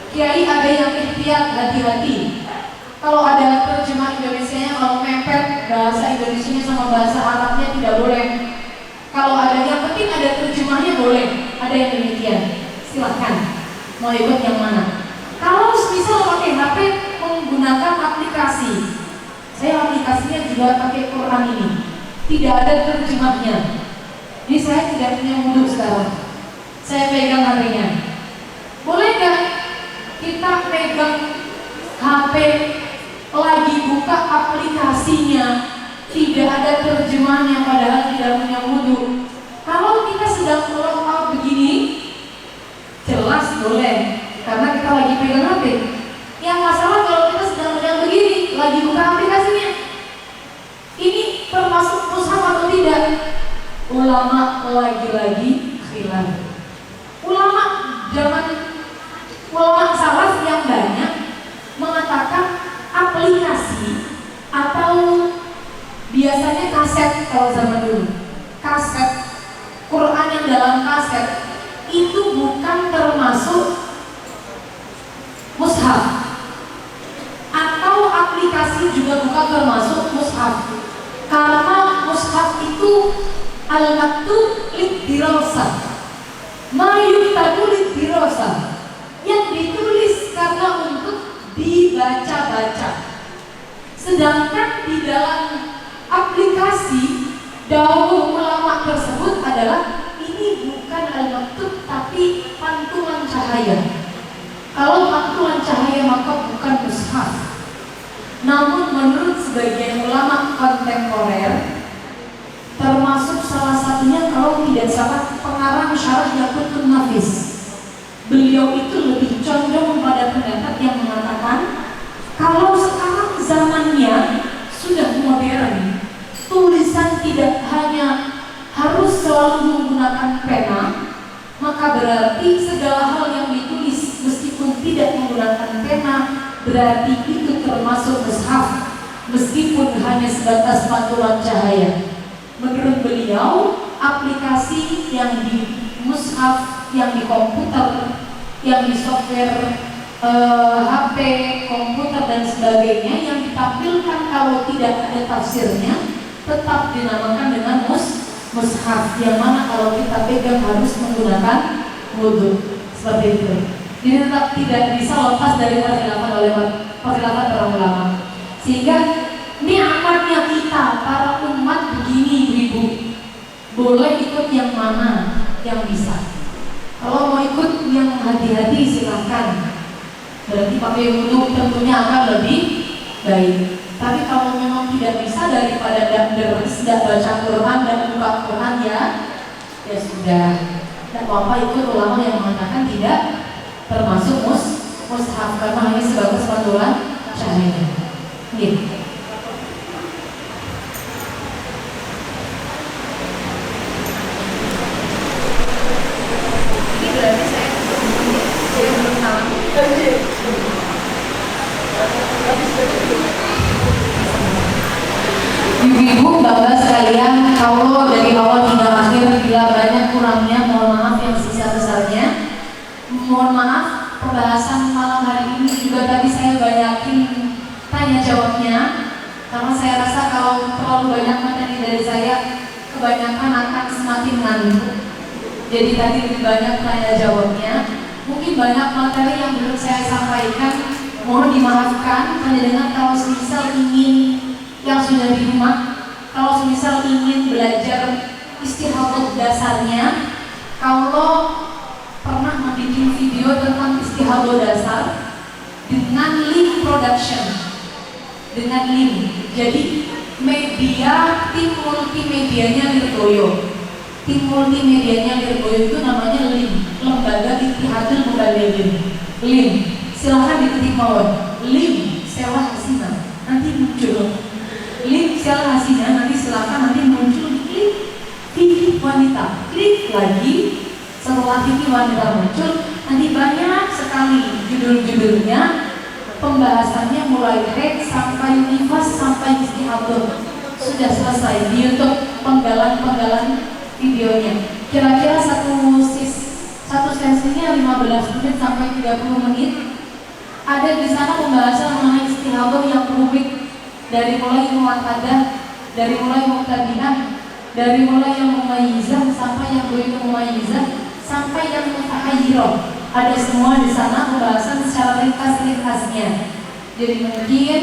Kiai ada yang ikhtiar, hati-hati. Kalau ada terjemah Indonesianya kalau mepet bahasa Indonesianya sama bahasa Arabnya tidak boleh. Kalau ada yang penting ada terjemahnya boleh. Ada yang demikian. Silakan mau ikut yang mana. Kalau misal pakai HP menggunakan aplikasi, saya aplikasinya juga pakai Quran ini, tidak ada terjemahnya. Ini saya tidak punya wudu sekarang. Saya pegang HP-nya. Boleh nggak kita pegang HP lagi buka aplikasinya, tidak ada terjemahnya padahal tidak punya wudu? Kalau kita sedang log out begini, jelas boleh, karena kita lagi pegang HP. Yang masalah kalau kita sedang pegang begini, lagi buka aplikasinya, ini termasuk mushaf atau tidak? Ulama lagi-lagi khilaf. Ulama salaf yang banyak mengatakan aplikasi atau biasanya kaset, kalau zaman dulu kaset Quran yang dalam kaset itu bukan termasuk mushaf, atau aplikasi juga bukan termasuk mushaf, karena mushaf itu al-maktub lid-dirasah, ma yuktabu lid-dirasah, yang ditulis karena untuk dibaca-baca. Sedangkan di dalam aplikasi dawuh ulama tersebut adalah ini bukan al-maktub tapi pantulan cahaya. Kalau pantulan cahaya maka bukan mushaf. Namun menurut sebagian ulama kontemporer, termasuk salah satunya kalau tidak salah pengarang syarah Yaqutun Nafis, beliau itu lebih condong pada pendapat yang mengatakan kalau sekarang zamannya sudah modern, tulisan tidak hanya harus selalu menggunakan pena, maka berarti segala hal yang ditulis meskipun tidak menggunakan pena berarti itu termasuk mushaf meskipun hanya sebatas pantulan cahaya. Menurut beliau, aplikasi yang di mushaf, yang di komputer, yang di software HP, komputer dan sebagainya yang ditampilkan kalau tidak ada tafsirnya tetap dinamakan dengan mushaf, yang mana kalau kita pegang harus menggunakan wudhu seperti itu. Jadi tetap tidak bisa lepas dari perkhilafan para ulama. Sehingga nikmatnya kita para umat begini ibu-ibu, boleh ikut yang mana yang bisa. Kalau mau ikut yang hati-hati silahkan. Berarti pakai wudhu tentunya akan lebih baik. Tapi kalau memang tidak bisa daripada tidak baca Quran dan buka Quran ya sudah. Tidak apa-apa ikut ulama yang mengatakan tidak termasuk mushaf karena hanya sebagai panduan cahaya. Gitu.
Ini berarti saya belum tahu.
Ibu-ibu, bapak sekalian, kalau dari awal hingga akhir bila banyak kurangnya, mohon maaf yang sisa-besarnya. Mohon maaf, pembahasan malam hari ini juga tadi saya banyakin tanya jawabnya, karena saya rasa kalau terlalu banyak materi dari saya, kebanyakan akan semakin ngantuk. Jadi tadi lebih banyak tanya jawabnya. Mungkin banyak materi yang belum saya sampaikan, mohon dimaafkan. Hanya dengan kalau semisal ingin yang sudah di rumah, kalau semisal ingin belajar istihadah dasarnya, kalau pernah membuat video tentang istihadah dasar dengan link production, dengan link. Jadi media tim multimedianya Lirboyo. Tim multimedianya Lirboyo itu namanya LIM, Lembaga Ittihadul Mubalighin. LIM, silahkan diketik mawon. LIM, sewa hasinah, nanti muncul. LIM sewa hasinah, nanti silahkan nanti muncul klik TV wanita. Klik lagi, setelah TV wanita muncul, nanti banyak sekali judul-judulnya. Pembahasannya mulai hack sampai nifas sampai istihadah sudah selesai di YouTube, penggalan videonya. Kira-kira satu sesinya 15 menit sampai 30 menit. Ada di sana pembahasan mengenai istihadah yang rumit, dari mulai mu'tadah, dari mulai muqtadi'ah, dari mulai yang mumayyizah sampai yang ghairu mumayyizah, sampai yang mutahayyirah. Ada semua di sana pembahasan secara ringkas-ringkasnya. Jadi mungkin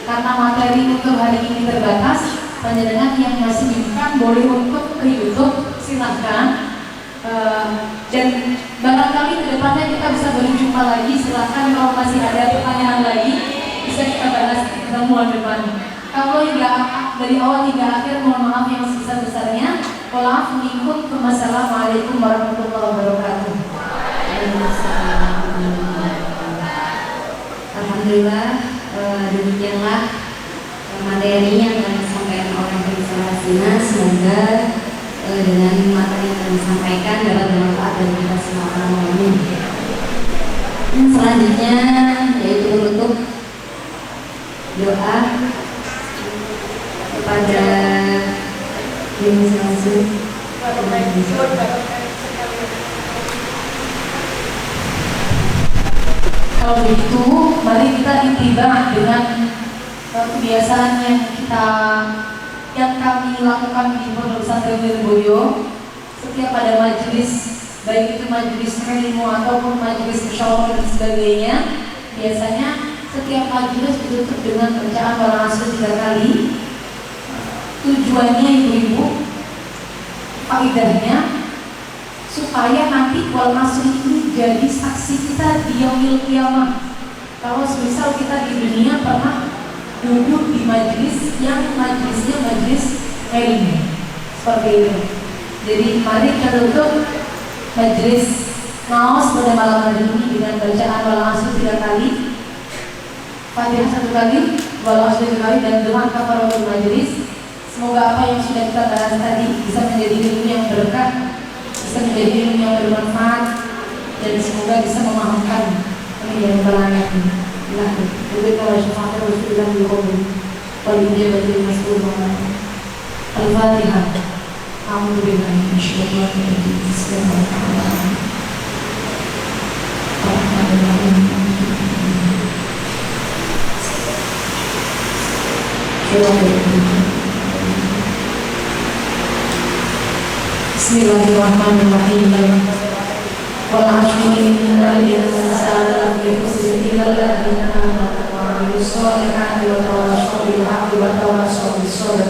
karena materi untuk hari ini terbatas, panjenengan yang masih bingung boleh untuk ke YouTube, silahkan. Dan barangkali ke depannya kita bisa berjumpa lagi. Silahkan kalau masih ada pertanyaan lagi bisa kita bahas di pertemuan depan. Kalau dari awal hingga akhir mohon maaf yang sebesar-besarnya. Wassalamualaikum warahmatullahi wabarakatuh.
Alhamdulillah, demikianlah materi yang akan disampaikan oleh Profesor Hasina. Semoga dengan materi yang akan disampaikan dapat bermanfaat bagi kita semua orang mukmin. Yang selanjutnya yaitu menutup doa kepada Ibu langsung.
Kalau begitu, mari kita ittiba dengan kebiasaan yang kami lakukan di Pondok Pesantren Lirboyo. Setiap ada majelis, baik itu majelis ilmu ataupun majelis musyawarah dan sebagainya, biasanya setiap majelis ditutup dengan bacaan wal asr 3 kali. Tujuannya ibu-ibu, faedahnya supaya nanti wal asr ini jadi saksi kita di yaumil qiyamah. Kalau misal kita di dunia pernah duduk di majelis yang majelisnya majelis ilmu seperti itu. Jadi mari kita tutup majelis naos pada malam hari ini dengan bacaan wal asr 3 kali, Fatihah 1 kali, wal asr 3 kali, dan doa kafaratul majelis. Semoga apa yang sudah kita bahas tadi bisa menjadi ilmu yang berkah, bisa menjadi ilmu yang bermanfaat, dan semoga bisa memahamkan ini yang berlaku. Nah, kita kalau syafaat Rasulullah yuqul wal ijabatu mas'ulun. Al-Fatihah. A'udzubillahi minasyaitonir rajim. Bismillahirrahmanirrahim. Bismillahirrahmanirrahim. Wa الإنسان لفي خسر إلا الذين آمنوا وعملوا الصالحات وتواصوا بالحق وتواصوا بالصبر.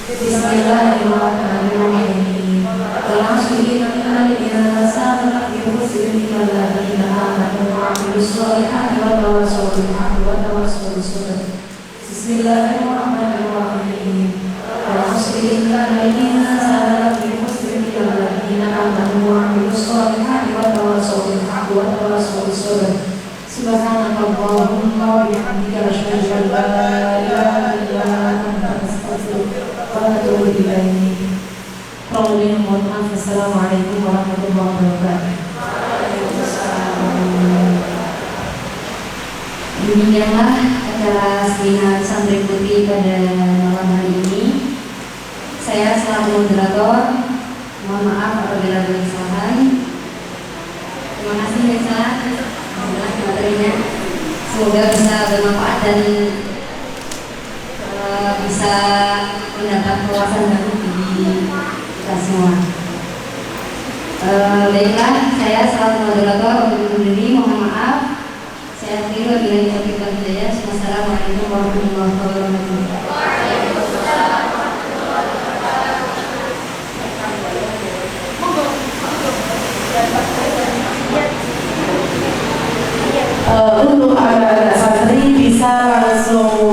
بسم الله الرحمن الرحيم. والعصر إن الإنسان لفي خسر إلا الذين آمنوا وعملوا الصالحات وتواصوا بالحق وتواصوا بالصبر. بسم الله الرحمن الرحيم. والعصر إن الإنسان لفي خسر إلا الذين آمنوا وعملوا الصالحات وتواصوا بالحق وتواصوا بالصبر. سبحانك اللهم وبحمدك أشهد أن لا إله إلا أنت أستغفرك وأتوب إليك. Mohon maaf. Assalamualaikum warahmatullahi wabarakatuh.
Demikianlah acara seminar santri putri pada malam hari ini. Saya selaku moderator, mohon maaf apabila ada kesalahan. Terima kasih Reza atas materinya. Semoga bisa bermanfaat dan bisa mendapat wawasan baru bagi kita semua. Baiklah, saya selaku moderator untuk undur diri, mohon maaf. Saya akhiri wabillahi taufiq wal hidayah. Wassalamualaikum warahmatullahi wabarakatuh.
Untuk anak-anak santri bisa langsung